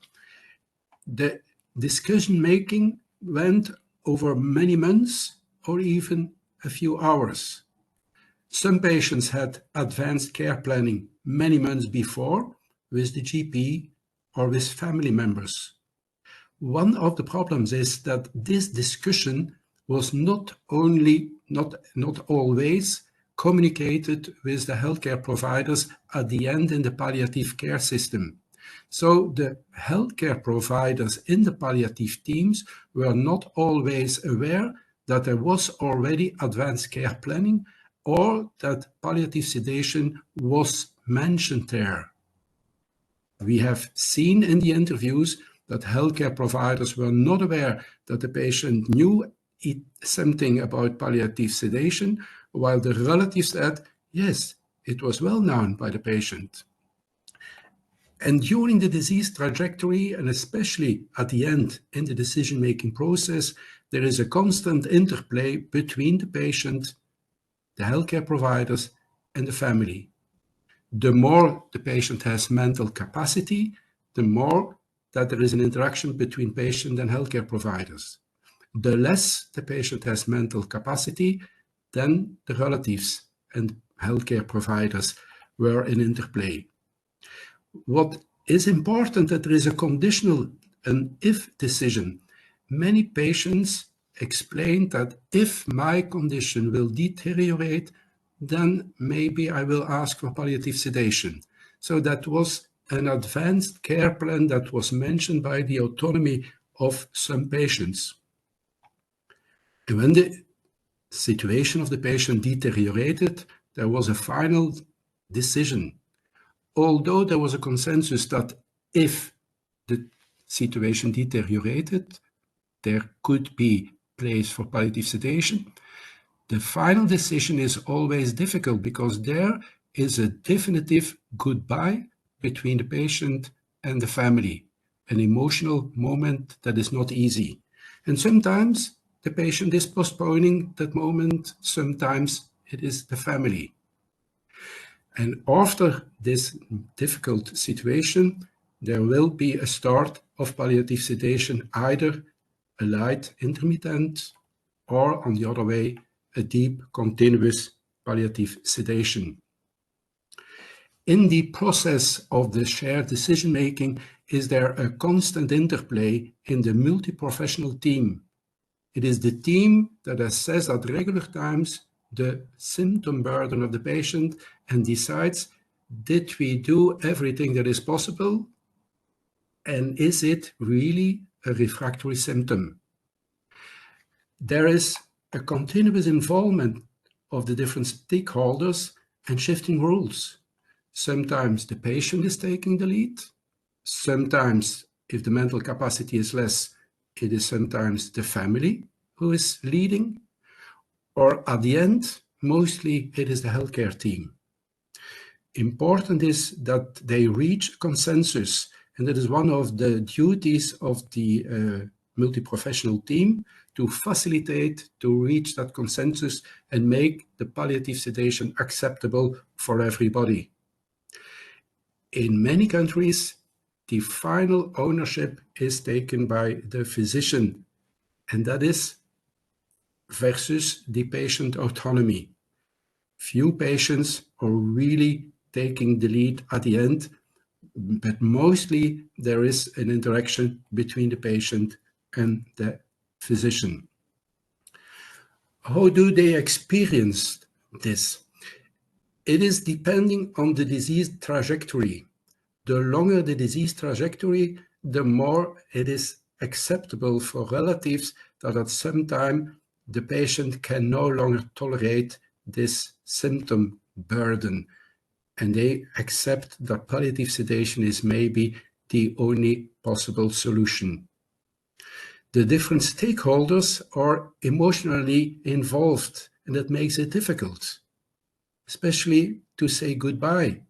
The discussion making went over many months or even a few hours. Some patients had advanced care planning many months before with the GP or with family members. One of the problems is that this discussion was not always communicated with the healthcare providers at the end in the palliative care system. So the healthcare providers in the palliative teams were not always aware that there was already advanced care planning or that palliative sedation was mentioned there. We have seen in the interviews that healthcare providers were not aware that the patient knew something about palliative sedation, while the relatives said, yes, it was well known by the patient. And during the disease trajectory, and especially at the end in the decision-making process, there is a constant interplay between the patient, the healthcare providers, and the family. The more the patient has mental capacity, the more that there is an interaction between patient and healthcare providers. The less the patient has mental capacity, then the relatives and healthcare providers were in interplay. What is important that there is a conditional, an if decision. Many patients explain that if my condition will deteriorate, then maybe I will ask for palliative sedation. So that was an advanced care plan that was mentioned by the autonomy of some patients. And when the situation of the patient deteriorated, there was a final decision. Although there was a consensus that if the situation deteriorated, there could be place for palliative sedation, the final decision is always difficult because there is a definitive goodbye between the patient and the family, an emotional moment that is not easy. And sometimes the patient is postponing that moment, sometimes it is the family. And after this difficult situation, there will be a start of palliative sedation, either a light intermittent or, on the other way, a deep continuous palliative sedation. In the process of the shared decision-making, is there a constant interplay in the multi-professional team? It is the team that assesses at regular times the symptom burden of the patient and decides, did we do everything that is possible? And is it really a refractory symptom? There is a continuous involvement of the different stakeholders and shifting rules. Sometimes the patient is taking the lead. Sometimes, if the mental capacity is less, it is sometimes the family who is leading. Or at the end, mostly it is the healthcare team. Important is that they reach consensus, and that is one of the duties of the multi-professional team, to facilitate, to reach that consensus and make the palliative sedation acceptable for everybody. In many countries, the final ownership is taken by the physician, and that is versus the patient autonomy. Few patients are really taking the lead at the end, but mostly there is an interaction between the patient and the physician. How do they experience this? It is depending on the disease trajectory. The longer the disease trajectory, the more it is acceptable for relatives that at some time the patient can no longer tolerate this symptom burden, and they accept that palliative sedation is maybe the only possible solution. The different stakeholders are emotionally involved, and that makes it difficult, especially to say goodbye.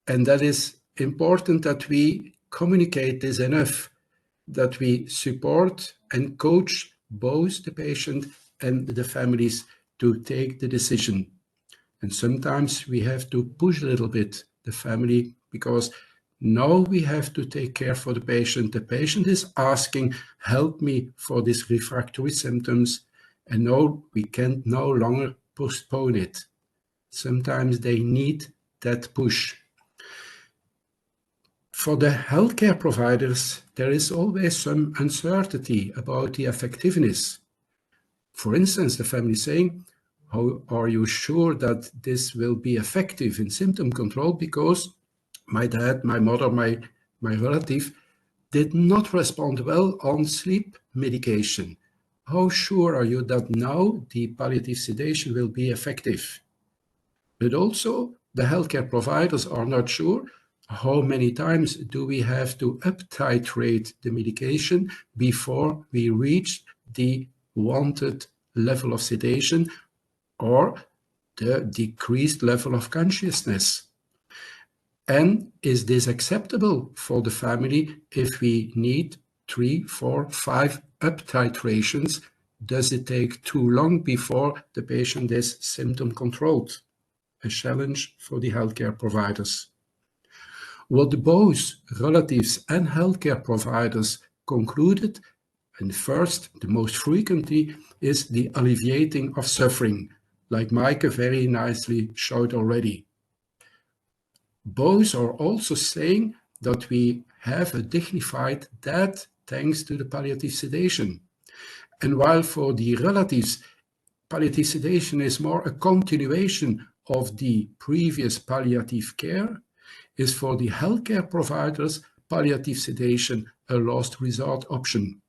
And that is important that we communicate this enough, that we support and coach both the patient and the families to take the decision. And sometimes we have to push a little bit the family, because now we have to take care for the patient. The patient is asking, help me for these refractory symptoms, and now we can no longer postpone it. Sometimes they need that push. For the healthcare providers, there is always some uncertainty about the effectiveness. For instance, the family saying, how are you sure that this will be effective in symptom control? Because my dad, my mother, my relative did not respond well on sleep medication. How sure are you that now the palliative sedation will be effective? But also, the healthcare providers are not sure how many times do we have to up-titrate the medication before we reach the wanted level of sedation or the decreased level of consciousness. And is this acceptable for the family if we need 3, 4, 5 up-titrations? Does it take too long before the patient is symptom controlled? A challenge for the healthcare providers. What both relatives and healthcare providers concluded, and first, the most frequently, is the alleviating of suffering, like Maaike very nicely showed already. Both are also saying that we have a dignified death thanks to the palliative sedation. And while for the relatives, palliative sedation is more a continuation of the previous palliative care, is for the healthcare providers, palliative sedation a last resort option.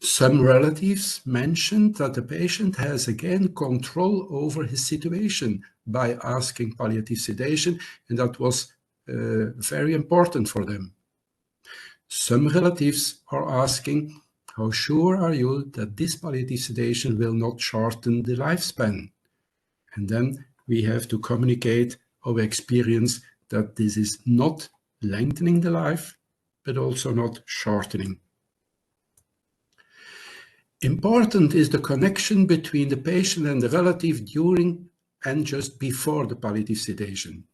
Some relatives mentioned that the patient has again control over his situation by asking palliative sedation, and that was very important for them. Some relatives are asking, how sure are you that this palliative sedation will not shorten the lifespan? And then we have to communicate our experience that this is not lengthening the life, but also not shortening. Important is the connection between the patient and the relative during and just before the palliative sedation.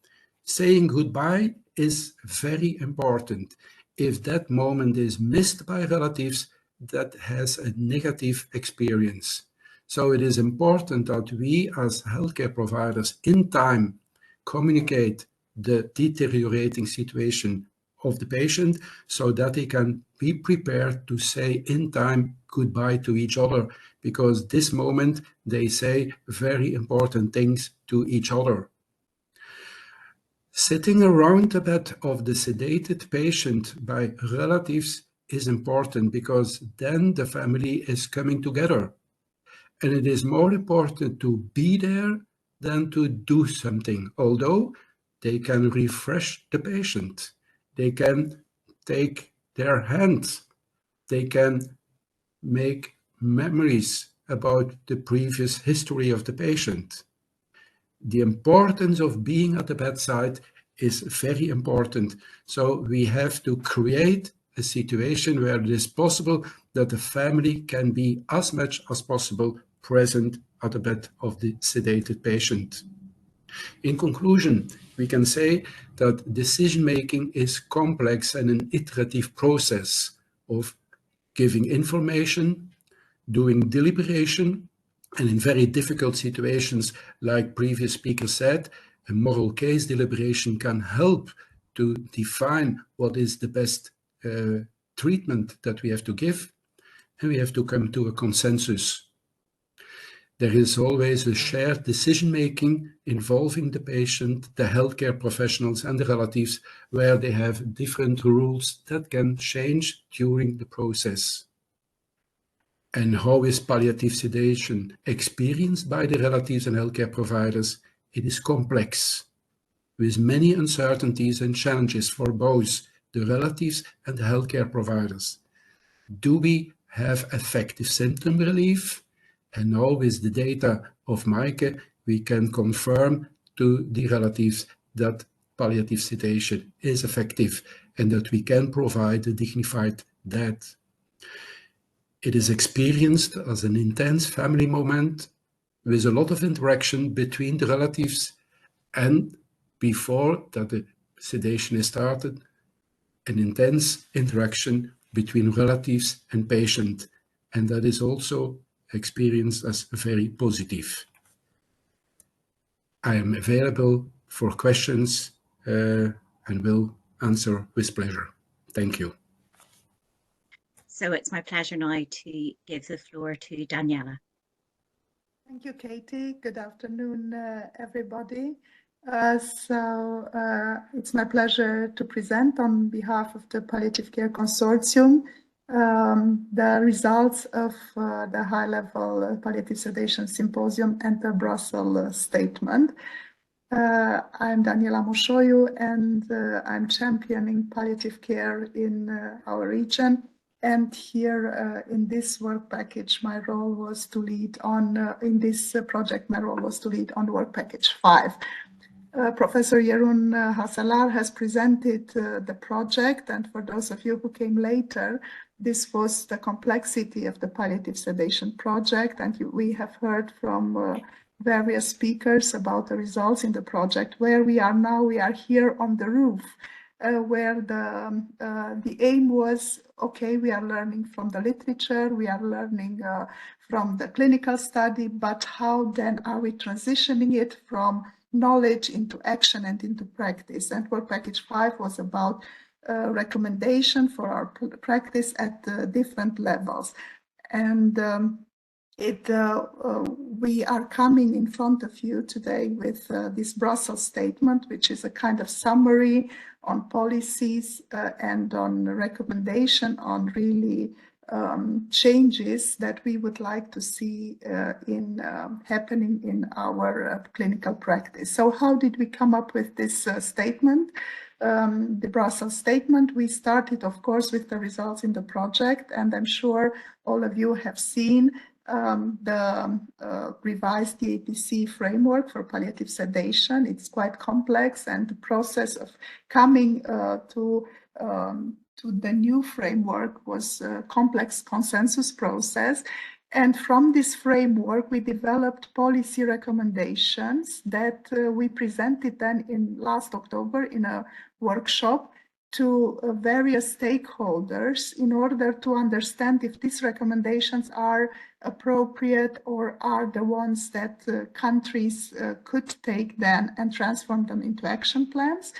Saying goodbye is very important. If that moment is missed by relatives, that has a negative experience. So it is important that we as healthcare providers in time communicate the deteriorating situation of the patient so that they can be prepared to say in time goodbye to each other, because this moment they say very important things to each other. Sitting around the bed of the sedated patient by relatives is important, because then the family is coming together. And it is more important to be there than to do something, although they can refresh the patient. They can take their hands. They can make memories about the previous history of the patient. The importance of being at the bedside is very important. So we have to create a situation where it is possible that the family can be as much as possible present at the bed of the sedated patient. In conclusion, we can say that decision-making is complex and an iterative process of giving information, doing deliberation, and in very difficult situations, like previous speaker said, A moral case deliberation can help to define what is the best treatment that we have to give, and we have to come to a consensus. There is always a shared decision-making involving the patient, the healthcare professionals, and the relatives, where they have different rules that can change during the process. And how is palliative sedation experienced by the relatives and healthcare providers? It is complex, with many uncertainties and challenges for both the relatives and the healthcare providers. Do we have effective symptom relief? And now with the data of Maaike, we can confirm to the relatives that palliative sedation is effective and that we can provide a dignified death. It is experienced as an intense family moment with a lot of interaction between the relatives, and before that the sedation is started, an intense interaction between relatives and patient, and that is also experienced as very positive. I am available for questions and will answer with pleasure. Thank you. So it's my pleasure now to give the floor to Daniela. Thank you, Katie. Good afternoon, everybody. It's my pleasure to present on behalf of the Palliative Care Consortium the results of the high-level palliative sedation symposium and the Brussels statement. I'm Daniela Moshoiu, and I'm championing palliative care in our region. And here in this work package, my role was to lead on, in this project, my role was to lead on work package 5. Professor Jeroen Hasselaar has presented the project, and for those of you who came later, this was the complexity of the palliative sedation project, and we have heard from various speakers about the results in the project. Where we are now, we are here on the roof, where the aim was, okay, we are learning from the literature, we are learning from the clinical study, but how then are we transitioning it from knowledge into action and into practice? And work package 5 was about recommendation for our practice at different levels. And we are coming in front of you today with this Brussels statement, which is a kind of summary on policies and on recommendation on really changes that we would like to see happening in our clinical practice. So how did we come up with this statement? The Brussels statement, we started, of course, with the results in the project, and I'm sure all of you have seen the revised DAPC framework for palliative sedation. It's quite complex, and the process of coming to the new framework was a complex consensus process. And from this framework, we developed policy recommendations that we presented then in last October in a workshop to various stakeholders in order to understand if these recommendations are appropriate or are the ones that countries could take then and transform them into action plans.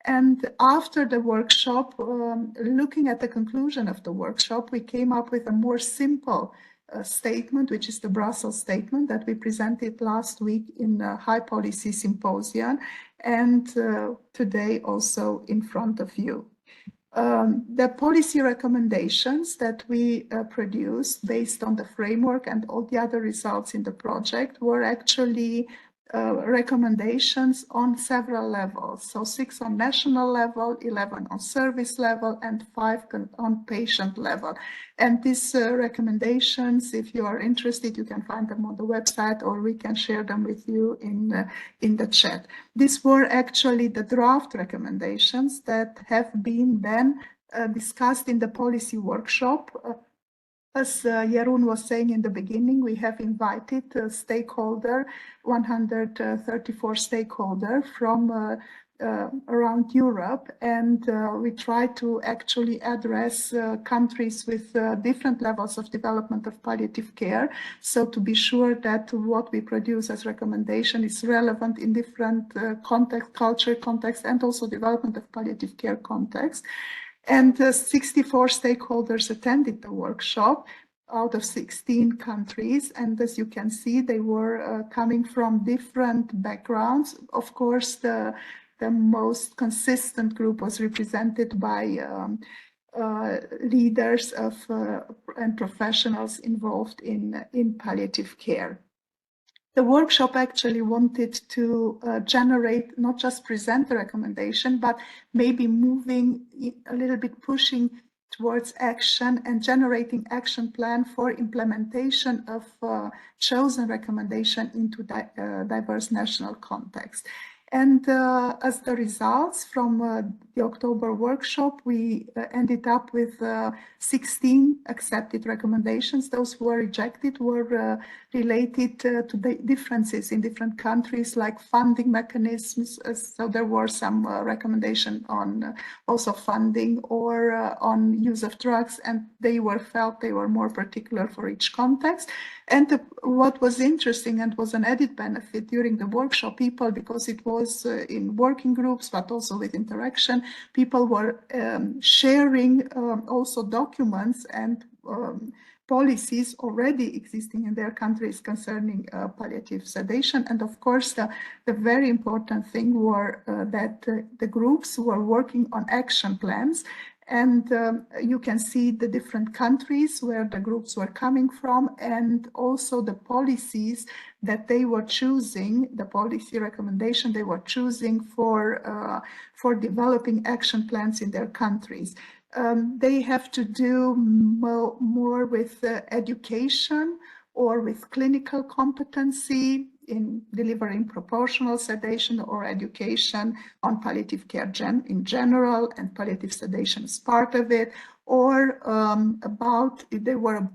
And after the workshop, looking at the conclusion of the workshop, we came up with a more simple statement, which is the Brussels statement that we presented last week in a high policy symposium, and today also in front of you. The policy recommendations that we produced based on the framework and all the other results in the project were actually recommendations on several levels. So 6 on national level, 11 on service level, and 5 on patient level. And these recommendations, if you are interested, you can find them on the website, or we can share them with you in the chat. These were actually the draft recommendations that have been then discussed in the policy workshop. As Jeroen was saying in the beginning, we have invited 134 stakeholders from around Europe, and we try to actually address countries with different levels of development of palliative care, so to be sure that what we produce as recommendation is relevant in different context, culture context, and also development of palliative care context. And 64 stakeholders attended the workshop out of 16 countries, and as you can see, they were coming from different backgrounds. Of course, the most consistent group was represented by leaders of and professionals involved in palliative care. The workshop actually wanted to generate, not just present the recommendation, but maybe moving a little bit, pushing towards action and generating action plan for implementation of chosen recommendation into diverse national context. And as the results from the October workshop, we ended up with 16 accepted recommendations. Those who were rejected were related to the differences in different countries, like funding mechanisms. So there were some recommendations on also funding or on use of drugs, and they were more particular for each context. And what was interesting and was an added benefit during the workshop, people, because it was in working groups, but also with interaction, people were sharing also documents and policies already existing in their countries concerning palliative sedation. And of course, the very important thing were that the groups were working on action plans. And you can see the different countries where the groups were coming from, and also the policies that they were choosing, the policy recommendation they were choosing for developing action plans in their countries. They have to do more with education or with clinical competency in delivering proportional sedation, or education on palliative care in general, and palliative sedation is part of it, or they were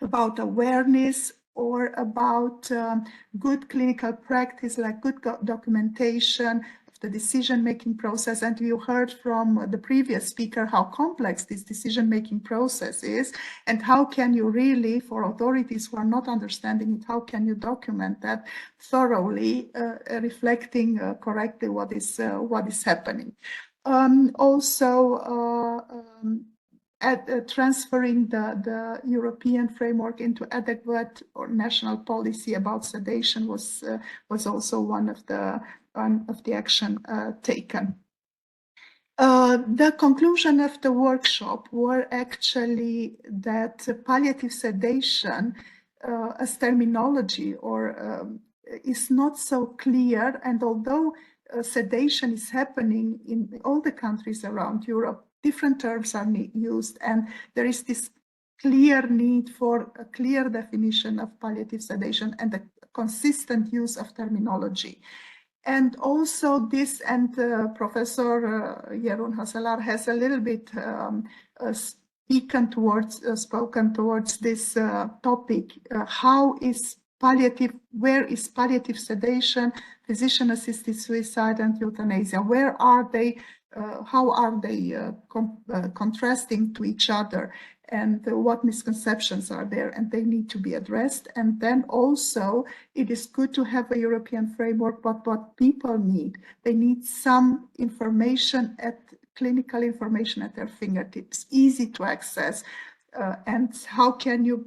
about awareness, or about good clinical practice, like good documentation of the decision-making process. And you heard from the previous speaker how complex this decision-making process is, and how can you really, for authorities who are not understanding it, how can you document that thoroughly, reflecting correctly what is happening. Transferring the European framework into adequate or national policy about sedation was also one of the action taken. The conclusion of the workshop were actually that palliative sedation as terminology is not so clear, and although sedation is happening in all the countries around Europe, different terms are used, and there is this clear need for a clear definition of palliative sedation and a consistent use of terminology. And also this, and Professor Jeroen Hasselaar has a little bit spoken towards this topic. Where is palliative sedation, physician-assisted suicide, and euthanasia? Where are they? How are they contrasting to each other, and what misconceptions are there, and they need to be addressed. And then also it is good to have a European framework, but what people need, they need some information, clinical information at their fingertips, easy to access. And how can you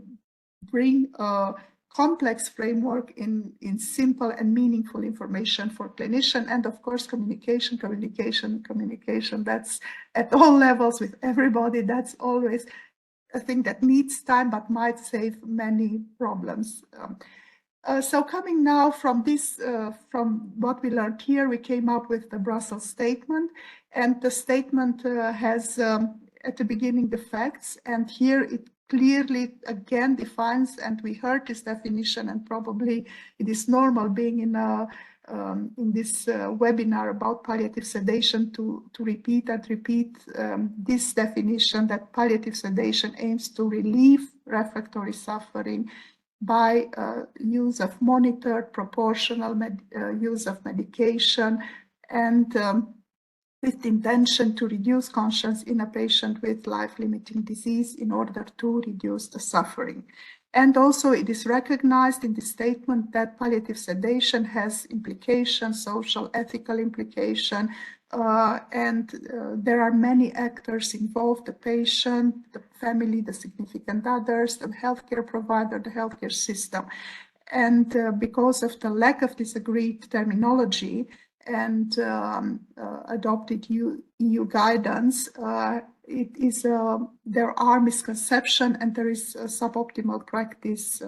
bring a complex framework in simple and meaningful information for clinician? And of course, communication, that's at all levels with everybody. That's always a thing that needs time, but might save many problems. So coming now from this, from what we learned here, we came up with the Brussels statement, and the statement has at the beginning the facts, and here it clearly again defines, and we heard this definition, and probably it is normal being in this webinar about palliative sedation to repeat this definition, that palliative sedation aims to relieve refractory suffering by use of monitored proportional use of medication and with the intention to reduce conscience in a patient with life-limiting disease in order to reduce the suffering. And also it is recognized in the statement that palliative sedation has implications, social, ethical implication, and there are many actors involved: the patient, the family, the significant others, the healthcare provider, the healthcare system. And because of the lack of this agreed terminology and adopted EU guidance, there are misconceptions and there is a suboptimal practice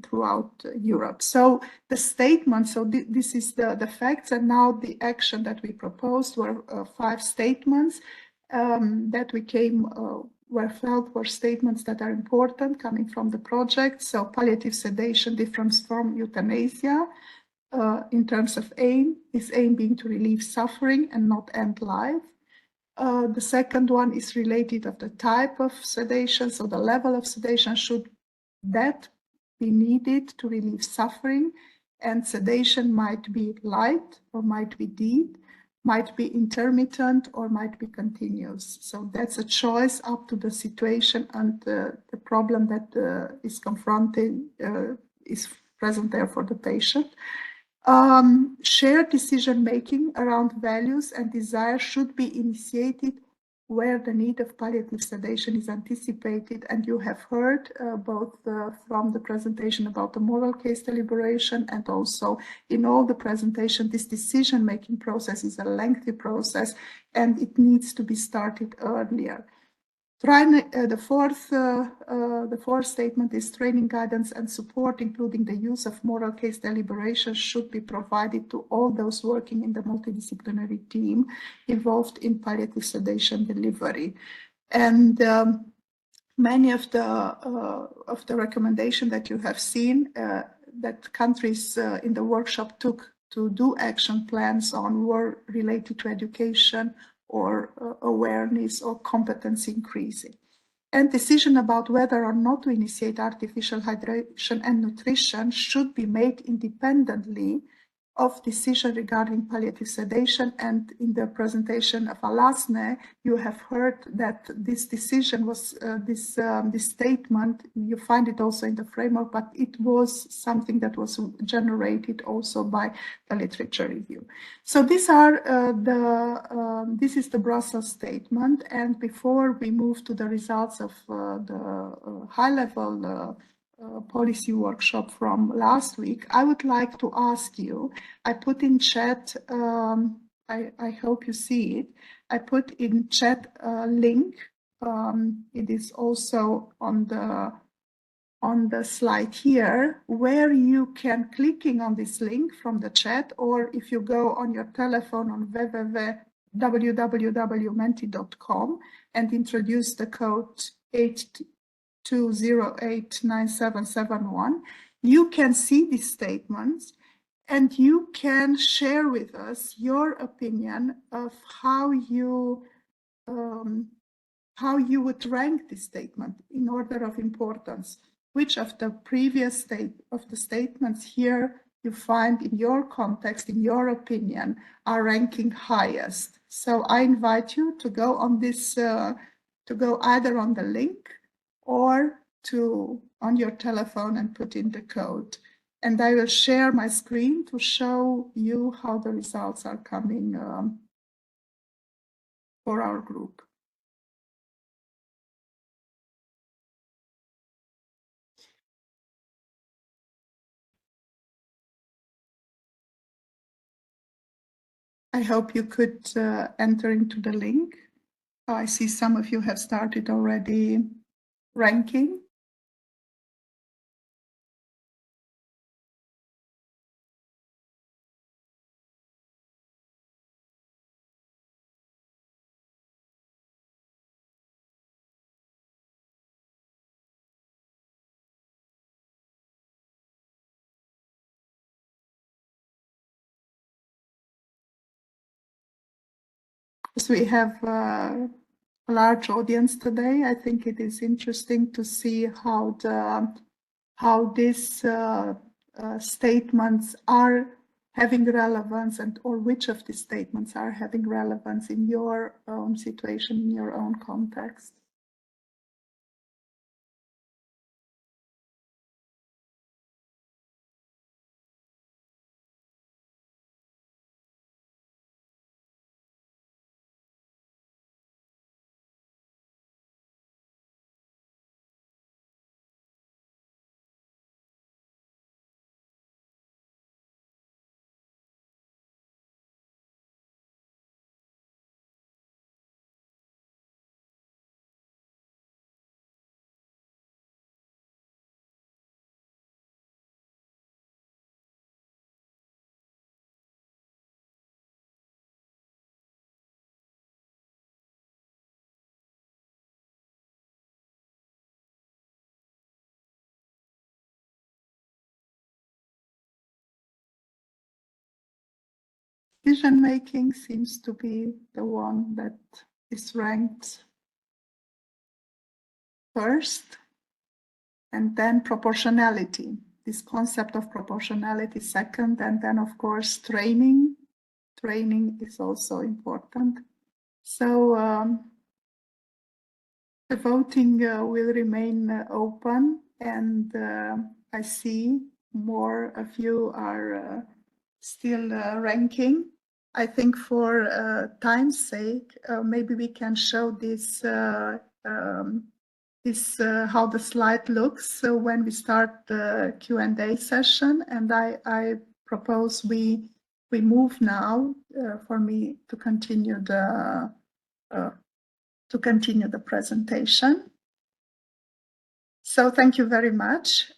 throughout Europe. So the statement, this is the facts, and now the action that we proposed were 5 statements that we were statements that are important coming from the project. So palliative sedation differs from euthanasia in terms of aim being to relieve suffering and not end life. The second one is related of the type of sedation, so the level of sedation, should that be needed to relieve suffering, and sedation might be light or might be deep, might be intermittent or might be continuous. So that's a choice up to the situation and the problem that is confronted, is present there for the patient. Shared decision-making around values and desire should be initiated where the need of palliative sedation is anticipated. And you have heard both from the presentation about the moral case deliberation and also in all the presentation, this decision-making process is a lengthy process and it needs to be started earlier. The fourth statement is training, guidance, and support, including the use of moral case deliberation, should be provided to all those working in the multidisciplinary team involved in palliative sedation delivery. And many of the recommendations that you have seen that countries in the workshop took to do action plans on were related to education or awareness or competency increasing. And decision about whether or not to initiate artificial hydration and nutrition should be made independently of decision regarding palliative sedation. And in the presentation of Alasne, you have heard that this decision was, this statement, you find it also in the framework, but it was something that was generated also by the literature review. So these are this is the Brussels statement. And before we move to the results of the high-level policy workshop from last week, I would like to ask you, I put in chat, I hope you see it, I put in chat a link. It is also on the slide here, where you can clicking on this link from the chat, or if you go on your telephone on www.menti.com and introduce the code 82089771, you can see these statements and you can share with us your opinion of how you would rank this statement in order of importance. Which of the previous statements here you find in your context, in your opinion, are ranking highest? So I invite you to go on this, to go either on the link or on your telephone and put in the code. And I will share my screen to show you how the results are coming for our group. I hope you could enter into the link. I see some of you have started already ranking. So we have a large audience today. I think it is interesting to see how these statements are having relevance, and or which of these statements are having relevance in your own situation, in your own context. Decision making seems to be the one that is ranked first, and then proportionality, this concept of proportionality second, and then of course training is also important. So the voting will remain open, and I see more of you are still ranking. I think for time's sake, maybe we can show this how the slide looks. So when we start the Q&A session, and I propose we move now for me to continue the presentation. So thank you very much.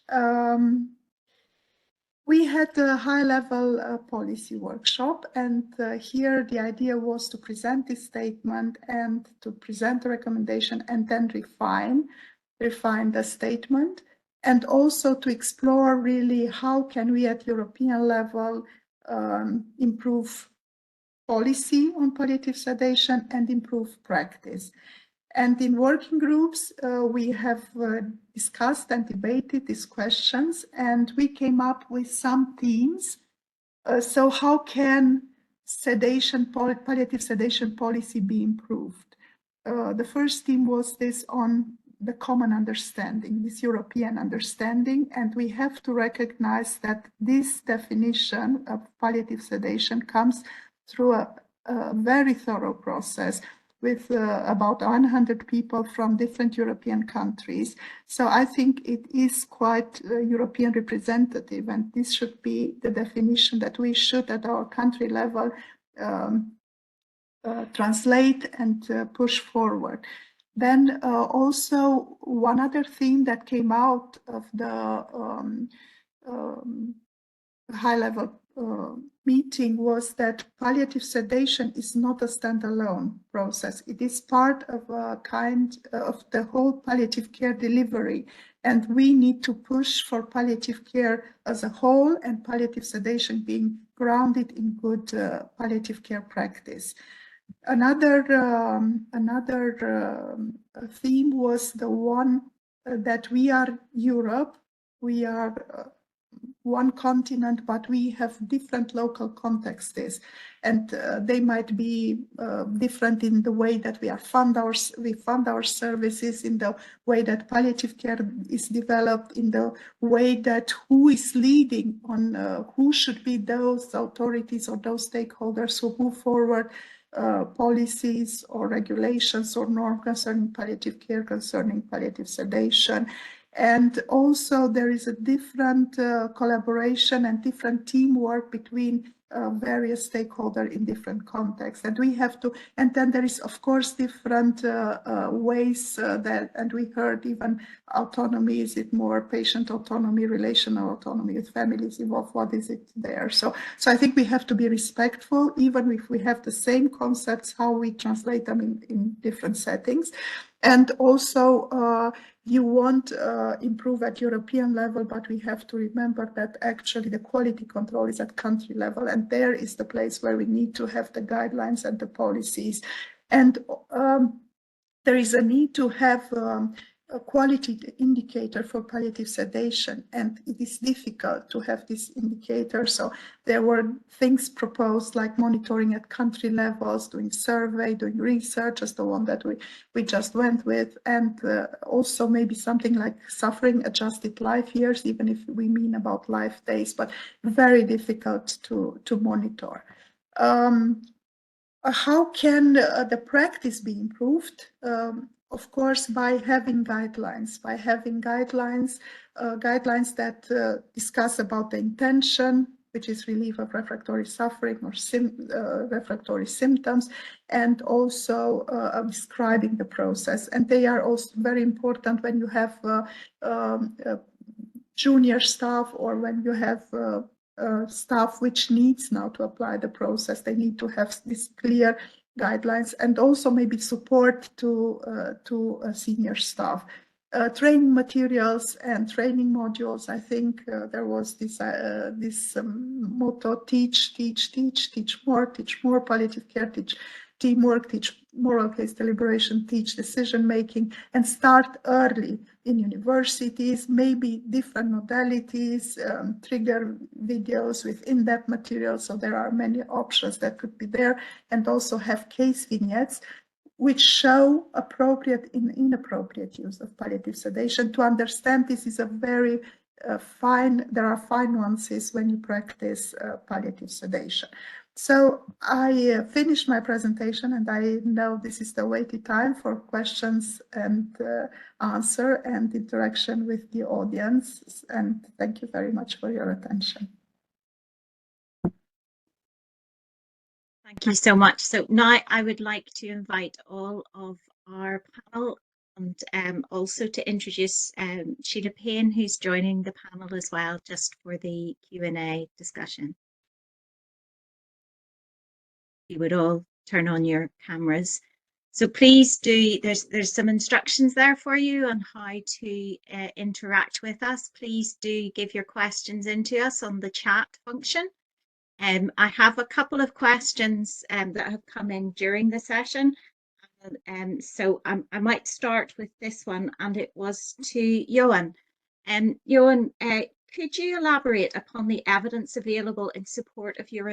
We had a high-level policy workshop, and here the idea was to present this statement and to present the recommendation and then refine the statement, and also to explore really how can we at European level improve policy on palliative sedation and improve practice. And in working groups, we have discussed and debated these questions, and we came up with some themes. So how can palliative sedation policy be improved? The first theme was this on the common understanding, this European understanding, and we have to recognize that this definition of palliative sedation comes through a very thorough process with about 100 people from different European countries. So I think it is quite European representative, and this should be the definition that we should at our country level translate and push forward. Then also one other theme that came out of the high-level meeting was that palliative sedation is not a standalone process. It is part of a kind of the whole palliative care delivery, and we need to push for palliative care as a whole and palliative sedation being grounded in good palliative care practice. Another theme was the one that we are Europe, we are one continent, but we have different local contexts, and they might be different in the way that we fund our services, in the way that palliative care is developed, in the way that who is leading on who should be those authorities or those stakeholders who move forward policies or regulations or norms concerning palliative care, concerning palliative sedation. And also there is a different collaboration and different teamwork between various stakeholders in different contexts. And we have to, and then there is of course different ways that, and we heard even autonomy, is it more patient autonomy, relational autonomy with families involved, what is it there? So I think we have to be respectful, even if we have the same concepts, how we translate them in different settings. And also you want improve at European level, but we have to remember that actually the quality control is at country level, and there is the place where we need to have the guidelines and the policies. And there is a need to have a quality indicator for palliative sedation, and it is difficult to have this indicator. So there were things proposed like monitoring at country levels, doing survey, doing research, as the one that we just went with, and also maybe something like suffering adjusted life years, even if we mean about life days, but very difficult to monitor. How can the practice be improved? Of course, by having guidelines, guidelines that discuss about the intention, which is relief of refractory suffering or refractory symptoms, and also describing the process. And they are also very important when you have junior staff, or when you have staff which needs now to apply the process. They need to have these clear guidelines, and also maybe support to senior staff. Training materials and training modules. I think there was this motto: teach more palliative care, teach teamwork, teach moral case deliberation, teach decision making, and start early in universities, maybe different modalities, trigger videos with in-depth material. So there are many options that could be there, and also have case vignettes which show appropriate and inappropriate use of palliative sedation. To understand this is a very there are fine nuances when you practice palliative sedation. So I finished my presentation, and I know this is the waiting time for questions and answer and interaction with the audience. And thank you very much for your attention. Thank you so much. So now I would like to invite all of our panel, and also to introduce Sheila Payne, who's joining the panel as well, just for the Q&A discussion. You would all turn on your cameras. So please do, there's some instructions there for you on how to interact with us. Please do give your questions into us on the chat function. I have a couple of questions that have come in during the session. So I might start with this one, and it was to Johan. Johan, could you elaborate upon the evidence available in support of your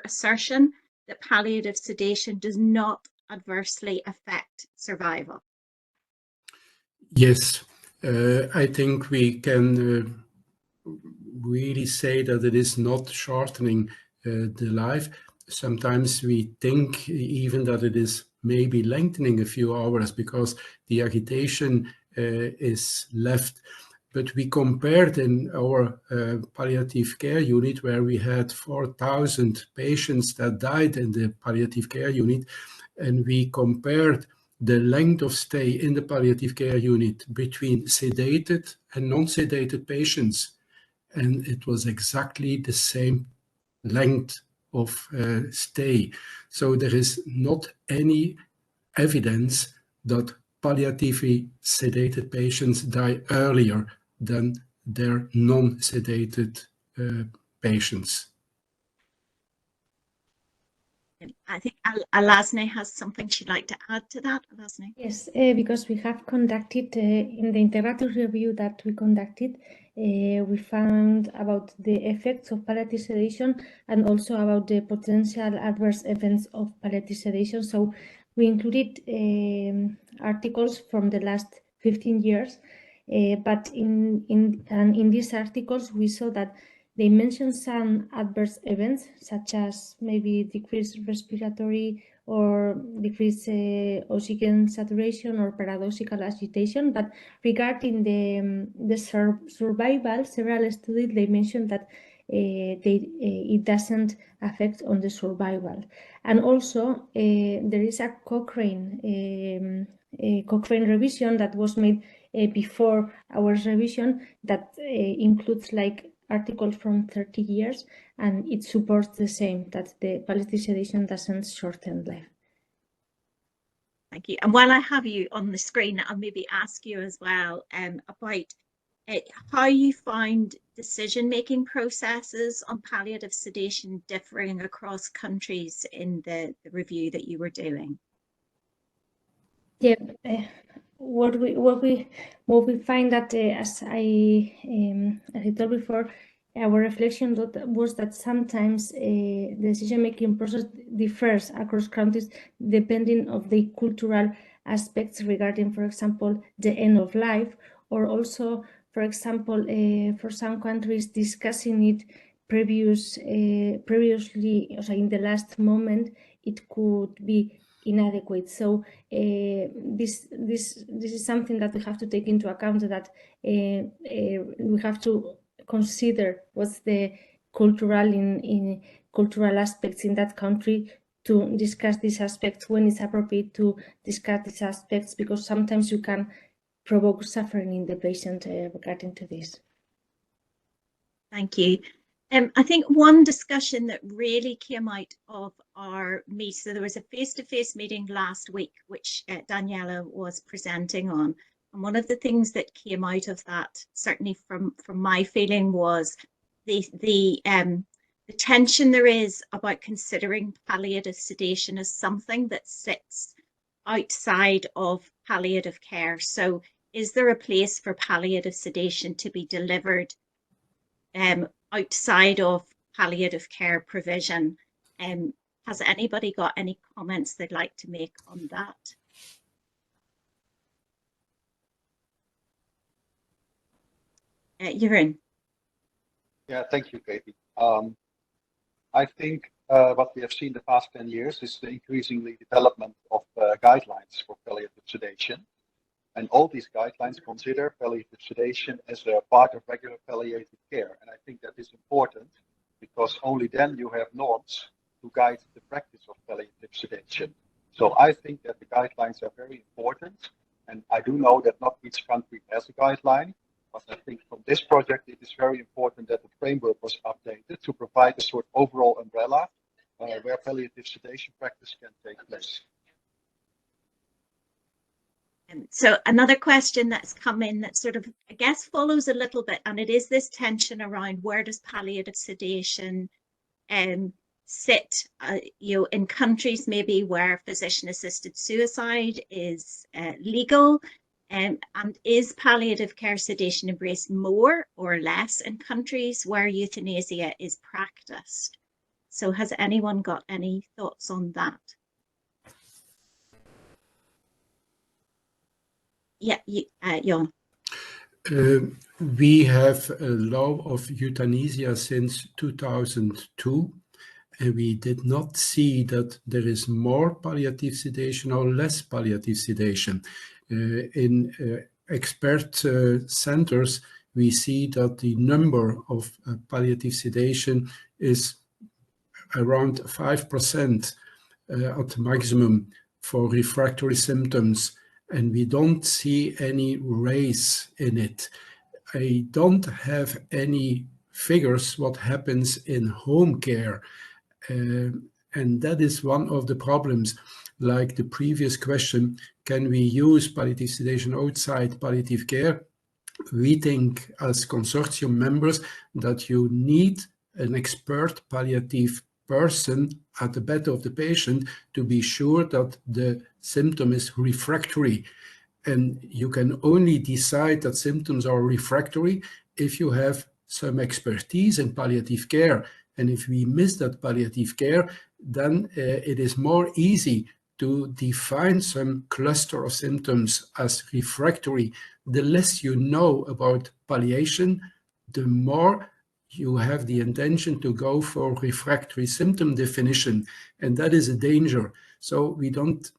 assertion that palliative sedation does not adversely affect survival? Yes, I think we can really say that it is not shortening the life. Sometimes we think even that it is maybe lengthening a few hours because the agitation is left. But we compared in our palliative care unit, where we had 4,000 patients that died in the palliative care unit, and we compared the length of stay in the palliative care unit between sedated and non-sedated patients. And it was exactly the same length of stay. So there is not any evidence that palliatively sedated patients die earlier than their non-sedated patients. I think Alasne has something she'd like to add to that. Alasne? Yes, because we have conducted, in the integrative review that we conducted, we found about the effects of palliative sedation and also about the potential adverse events of palliative sedation. So we included articles from the last 15 years, but in these articles we saw that they mentioned some adverse events, such as maybe decreased respiratory or decreased oxygen saturation or paradoxical agitation. But regarding the survival, several studies, they mentioned that it doesn't affect on the survival. And also there is a Cochrane revision that was made before our revision that includes like articles from 30 years, and it supports the same, that the palliative sedation doesn't shorten life. Thank you. And while I have you on the screen, I'll maybe ask you as well about how you find decision-making processes on palliative sedation differing across countries in the review that you were doing. Yeah, what we find that as I told before, our reflection was that sometimes the decision-making process differs across countries depending on the cultural aspects regarding, for example, the end of life, or also, for example, for some countries discussing it previously, so in the last moment, it could be inadequate. So this is something that we have to take into account, that we have to consider what's the cultural aspects in that country to discuss these aspects, when it's appropriate to discuss these aspects, because sometimes you can provoke suffering in the patient regarding to this. Thank you. I think one discussion that really came out of our meet, so there was a face-to-face meeting last week, which Daniela was presenting on. And one of the things that came out of that, certainly from my feeling, was the tension there is about considering palliative sedation as something that sits outside of palliative care. So is there a place for palliative sedation to be delivered outside of palliative care provision? Has anybody got any comments they'd like to make on that? Jeroen. Yeah, thank you, Katie. I think what we have seen the past 10 years is the increasingly development of guidelines for palliative sedation. And all these guidelines consider palliative sedation as a part of regular palliative care. And I think that is important, because only then you have norms to guide the practice of palliative sedation. So I think that the guidelines are very important. And I do know that not each country has a guideline, but I think from this project, it is very important that the framework was updated to provide a sort of overall umbrella where palliative sedation practice can take place. So another question that's come in that sort of, I guess, follows a little bit, and it is this tension around where does palliative sedation sit, in countries maybe where physician-assisted suicide is legal, and is palliative care sedation embraced more or less in countries where euthanasia is practiced? So has anyone got any thoughts on that? Yeah, Jan. We have a law of euthanasia since 2002, and we did not see that there is more palliative sedation or less palliative sedation. In expert centers, we see that the number of palliative sedation is around 5% at maximum for refractory symptoms, and we don't see any raise in it. I don't have any figures what happens in home care, and that is one of the problems. Like the previous question, can we use palliative sedation outside palliative care? We think as consortium members that you need an expert palliative person at the bed of the patient to be sure that the symptom is refractory. And you can only decide that symptoms are refractory if you have some expertise in palliative care. And if we miss that palliative care, then it is more easy to define some cluster of symptoms as refractory. The less you know about palliation, the more you have the intention to go for refractory symptom definition, and that is a danger. So we don't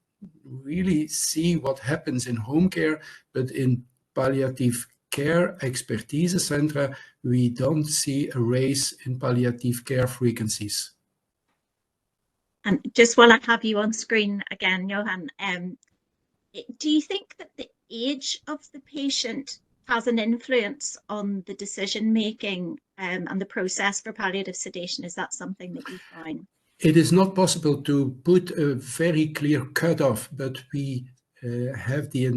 really see what happens in home care, but in palliative care expertise centra, we don't see a rise in palliative care frequencies. And just while I have you on screen again, Johan, do you think that the age of the patient has an influence on the decision making and the process for palliative sedation? Is that something that you find? It is not possible to put a very clear cutoff, but we have the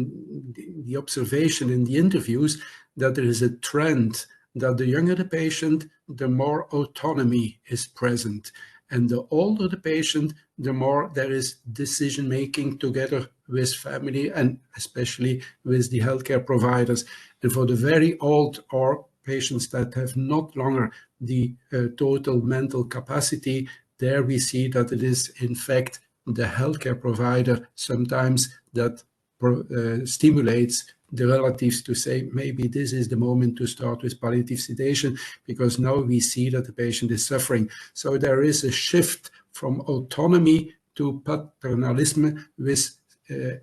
observation in the interviews that there is a trend that the younger the patient, the more autonomy is present. And the older the patient, the more there is decision making together with family and especially with the healthcare providers. And for the very old or patients that have not longer the total mental capacity, there we see that it is in fact the healthcare provider sometimes that stimulates the relatives to say, maybe this is the moment to start with palliative sedation, because now we see that the patient is suffering. So there is a shift from autonomy to paternalism with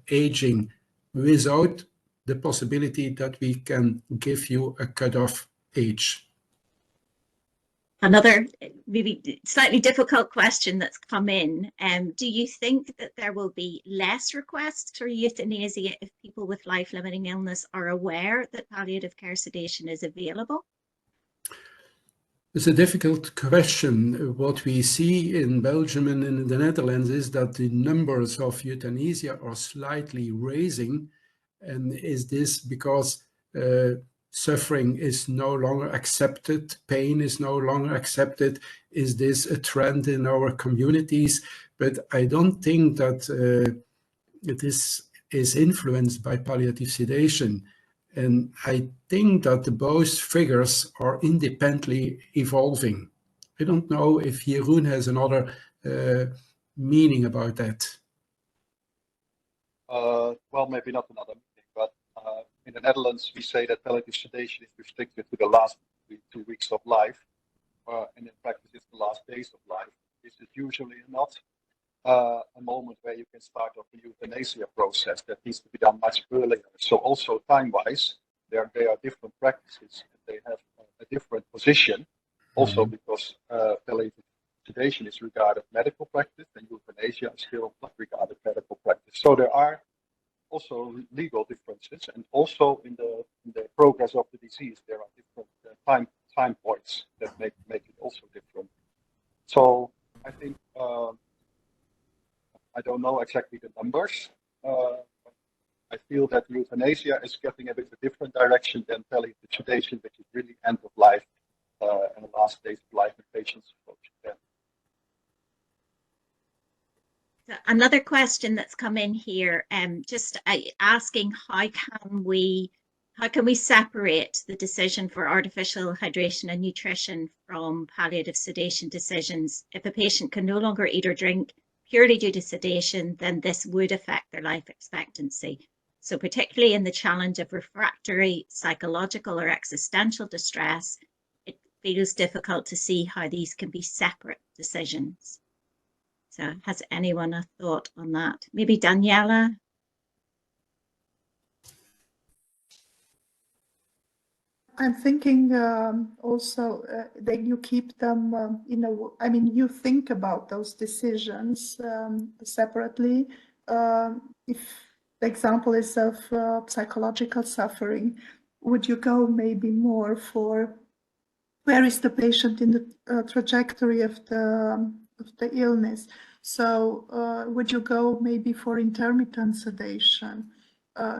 aging, without the possibility that we can give you a cutoff age. Another maybe slightly difficult question that's come in. Do you think that there will be less requests for euthanasia if people with life-limiting illness are aware that palliative care sedation is available? It's a difficult question. What we see in Belgium and in the Netherlands is that the numbers of euthanasia are slightly rising. And is this because suffering is no longer accepted, pain is no longer accepted? Is this a trend in our communities? But I don't think that it is influenced by palliative sedation. And I think that both figures are independently evolving. I don't know if Jeroen has another meaning about that. Well, maybe not another meaning, but in the Netherlands, we say that palliative sedation is restricted to the last 2 weeks of life, and in practice, it's the last days of life. This is usually not a moment where you can start off the euthanasia process. That needs to be done much earlier. So also time-wise, they are different practices, and they have a different position. Also because palliative sedation is regarded medical practice, and euthanasia is still not regarded medical practice. So there are also legal differences, and also in the progress of the disease, there are different time points that make it also different. So I think I don't know exactly the numbers. I feel that euthanasia is getting a bit of a different direction than palliative sedation, which is really end of life and the last days of life in patients' approach. Another question that's come in here, just asking how can we separate the decision for artificial hydration and nutrition from palliative sedation decisions? If a patient can no longer eat or drink purely due to sedation, then this would affect their life expectancy. So particularly in the challenge of refractory psychological or existential distress, it feels difficult to see how these can be separate decisions. So has anyone a thought on that? Maybe Daniela? I'm thinking also that you keep them, I mean, you think about those decisions separately. If the example is of psychological suffering, would you go maybe more for where is the patient in the trajectory of the illness? So would you go maybe for intermittent sedation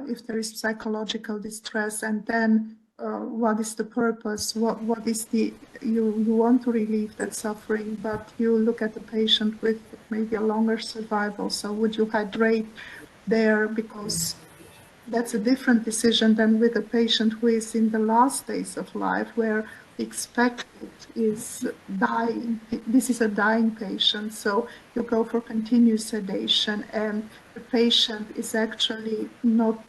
if there is psychological distress, and then what is the purpose? What is the you want to relieve that suffering, but you look at the patient with maybe a longer survival. So would you hydrate there, because that's a different decision than with a patient who is in the last days of life, where the expected is dying. This is a dying patient, so you go for continuous sedation, and the patient is actually not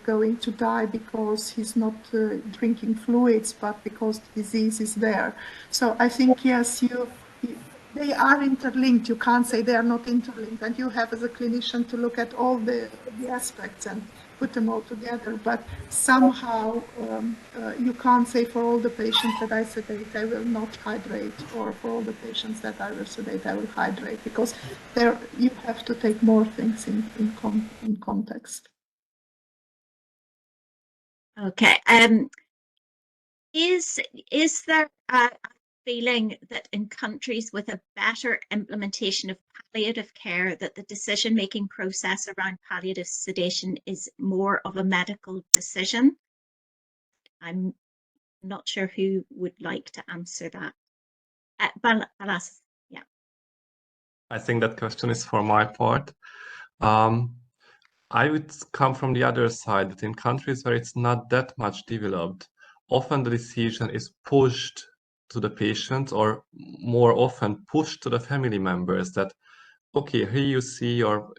going to die because he's not drinking fluids, but because the disease is there. So I think, yes, they are interlinked. You can't say they are not interlinked, and you have as a clinician to look at all the aspects and put them all together. But somehow you can't say for all the patients that I sedate, I will not hydrate, or for all the patients that I will sedate, I will hydrate, because there you have to take more things in context. Okay. Is there a feeling that in countries with a better implementation of palliative care, that the decision-making process around palliative sedation is more of a medical decision? I'm not sure who would like to answer that. Balázs, yeah. I think that question is for my part. I would come from the other side, that in countries where it's not that much developed, often the decision is pushed to the patient, or more often pushed to the family members, that, okay, here you see your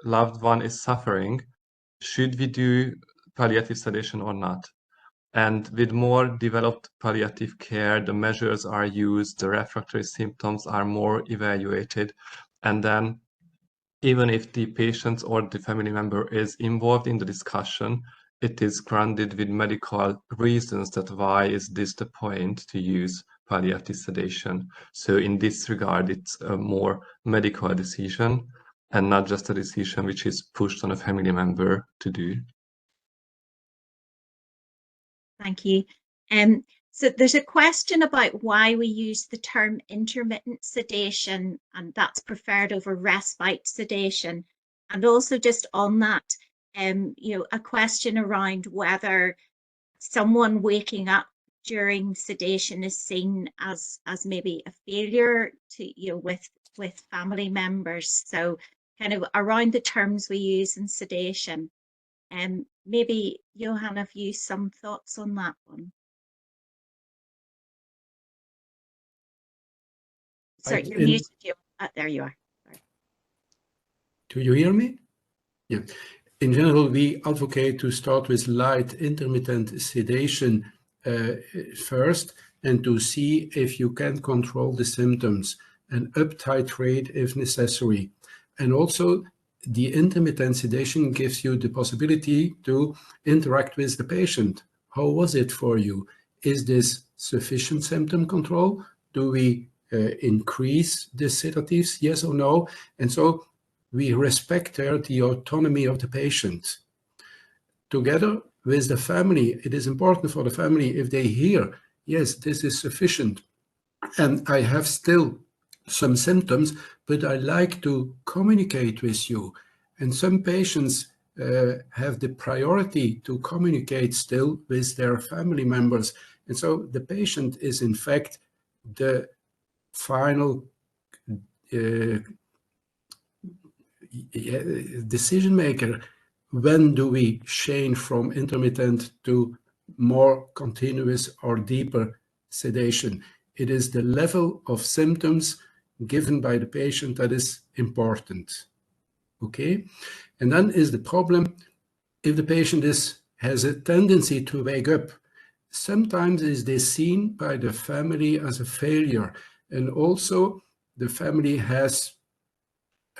loved one is suffering. Should we do palliative sedation or not? And with more developed palliative care, the measures are used, the refractory symptoms are more evaluated, and then even if the patient or the family member is involved in the discussion, it is grounded with medical reasons that why is this the point to use palliative sedation. So in this regard, it's a more medical decision and not just a decision which is pushed on a family member to do. Thank you. So there's a question about why we use the term intermittent sedation, and that's preferred over respite sedation. And also just on that, a question around whether someone waking up during sedation is seen as maybe a failure to, with family members. So kind of around the terms we use in sedation. Maybe Johan, have you some thoughts on that one? Sorry, you're muted. There you are. Sorry. Do you hear me? Yeah. In general, we advocate to start with light intermittent sedation first, and to see if you can control the symptoms and up titrate if necessary. And also, the intermittent sedation gives you the possibility to interact with the patient. How was it for you? Is this sufficient symptom control? Do we increase the sedatives, yes or no? And so we respect there the autonomy of the patient. Together with the family, it is important for the family if they hear, yes, this is sufficient, and I have still some symptoms, but I like to communicate with you. And some patients have the priority to communicate still with their family members. And so the patient is in fact the final decision maker. When do we change from intermittent to more continuous or deeper sedation? It is the level of symptoms given by the patient that is important. Okay? And then is the problem if the patient has a tendency to wake up. Sometimes is this seen by the family as a failure, and also the family has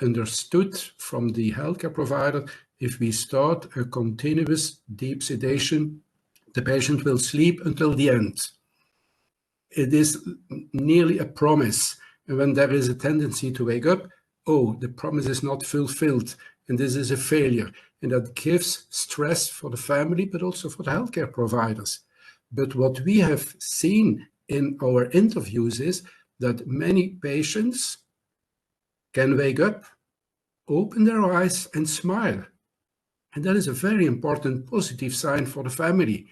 understood from the healthcare provider, if we start a continuous deep sedation, the patient will sleep until the end. It is nearly a promise. And when there is a tendency to wake up, oh, the promise is not fulfilled, and this is a failure. And that gives stress for the family, but also for the healthcare providers. But what we have seen in our interviews is that many patients can wake up, open their eyes and smile. And that is a very important positive sign for the family.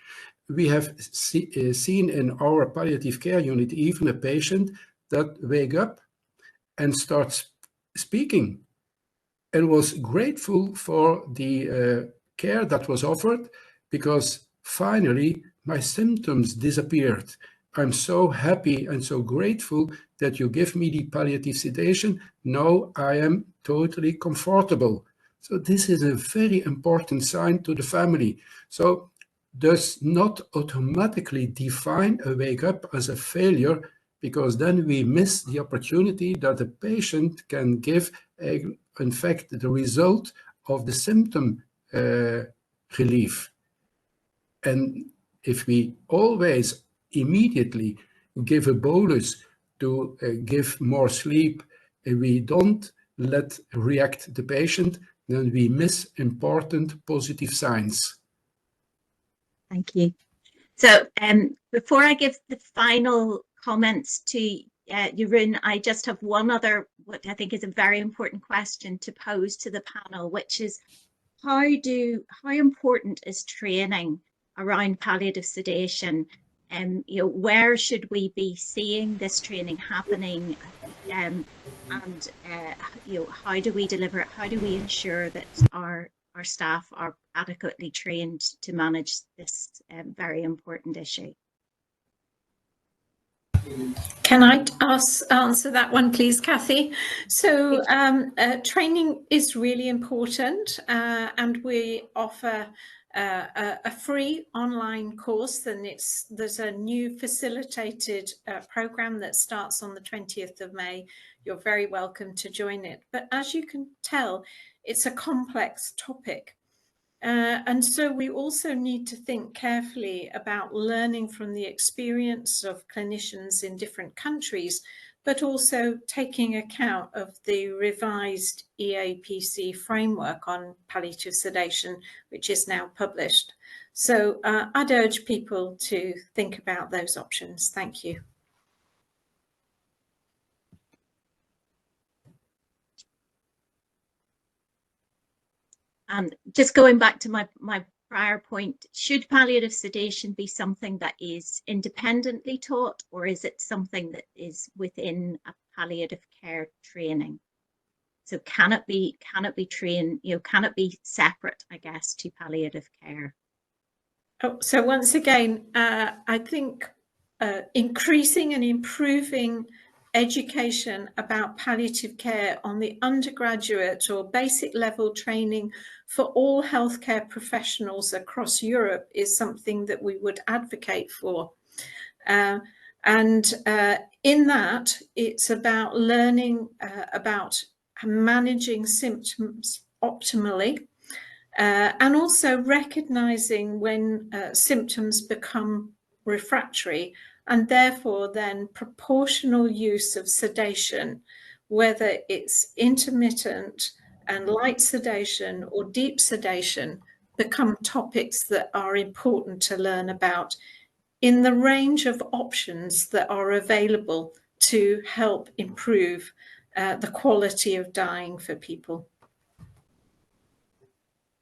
We have seen in our palliative care unit even a patient that wake up and starts speaking and was grateful for the care that was offered, because finally my symptoms disappeared. I'm so happy and so grateful that you give me the palliative sedation. Now I am totally comfortable. So this is a very important sign to the family. So does not automatically define a wake up as a failure, because then we miss the opportunity that the patient can give, in fact, the result of the symptom relief. And if we always immediately give a bolus to give more sleep, and we don't react the patient, then we miss important positive signs. Thank you. So before I give the final comments to Jeroen, I just have one other, what I think is a very important question to pose to the panel, which is how important is training around palliative sedation? Where should we be seeing this training happening? and how do we deliver it? How do we ensure that our staff are adequately trained to manage this very important issue? Can I answer that one, please, Kathy? So training is really important, and we offer a free online course, and there's a new facilitated program that starts on the 20th of May. You're very welcome to join it. But as you can tell, it's a complex topic. And so we also need to think carefully about learning from the experience of clinicians in different countries, but also taking account of the revised EAPC framework on palliative sedation, which is now published. So I'd urge people to think about those options. Thank you. And just going back to my prior point, should palliative sedation be something that is independently taught, or is it something that is within a palliative care training? So can it be trained, can it be separate, I guess, to palliative care? Oh, so once again, I think increasing and improving education about palliative care on the undergraduate or basic level training for all healthcare professionals across Europe is something that we would advocate for. And in that, it's about learning about managing symptoms optimally, and also recognizing when symptoms become refractory, and therefore then proportional use of sedation, whether it's intermittent and light sedation or deep sedation, become topics that are important to learn about in the range of options that are available to help improve the quality of dying for people.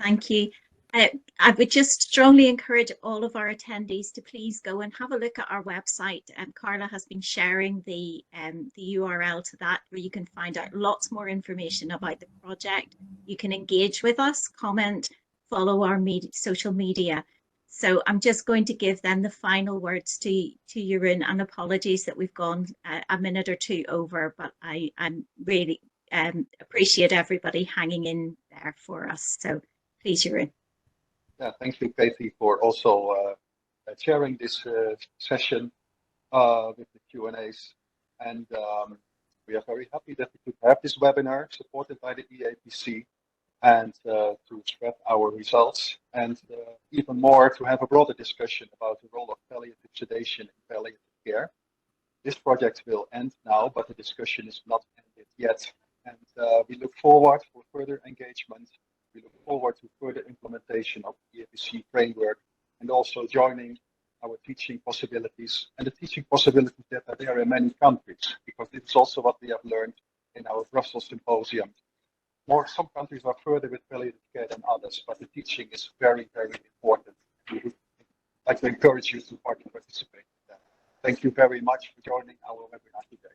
Thank you. I would just strongly encourage all of our attendees to please go and have a look at our website. Carla has been sharing the URL to that, where you can find out lots more information about the project. You can engage with us, comment, follow our social media. So I'm just going to give then the final words to Jeroen, and apologies that we've gone a minute or two over, but I'm really appreciate everybody hanging in there for us. So please, Jeroen. Yeah, thank you, Katie, for also chairing this session with the Q&As. And we are very happy that we could have this webinar supported by the EAPC, and to spread our results, and even more to have a broader discussion about the role of palliative sedation in palliative care. This project will end now, but the discussion is not ended yet. And we look forward for further engagement. We look forward to further implementation of the EAPC framework, and also joining our teaching possibilities and the teaching possibilities that are there in many countries, because this is also what we have learned in our Brussels symposium. Some countries are further with palliative care than others, but the teaching is very, very important. We would like to encourage you to participate in that. Thank you very much for joining our webinar today.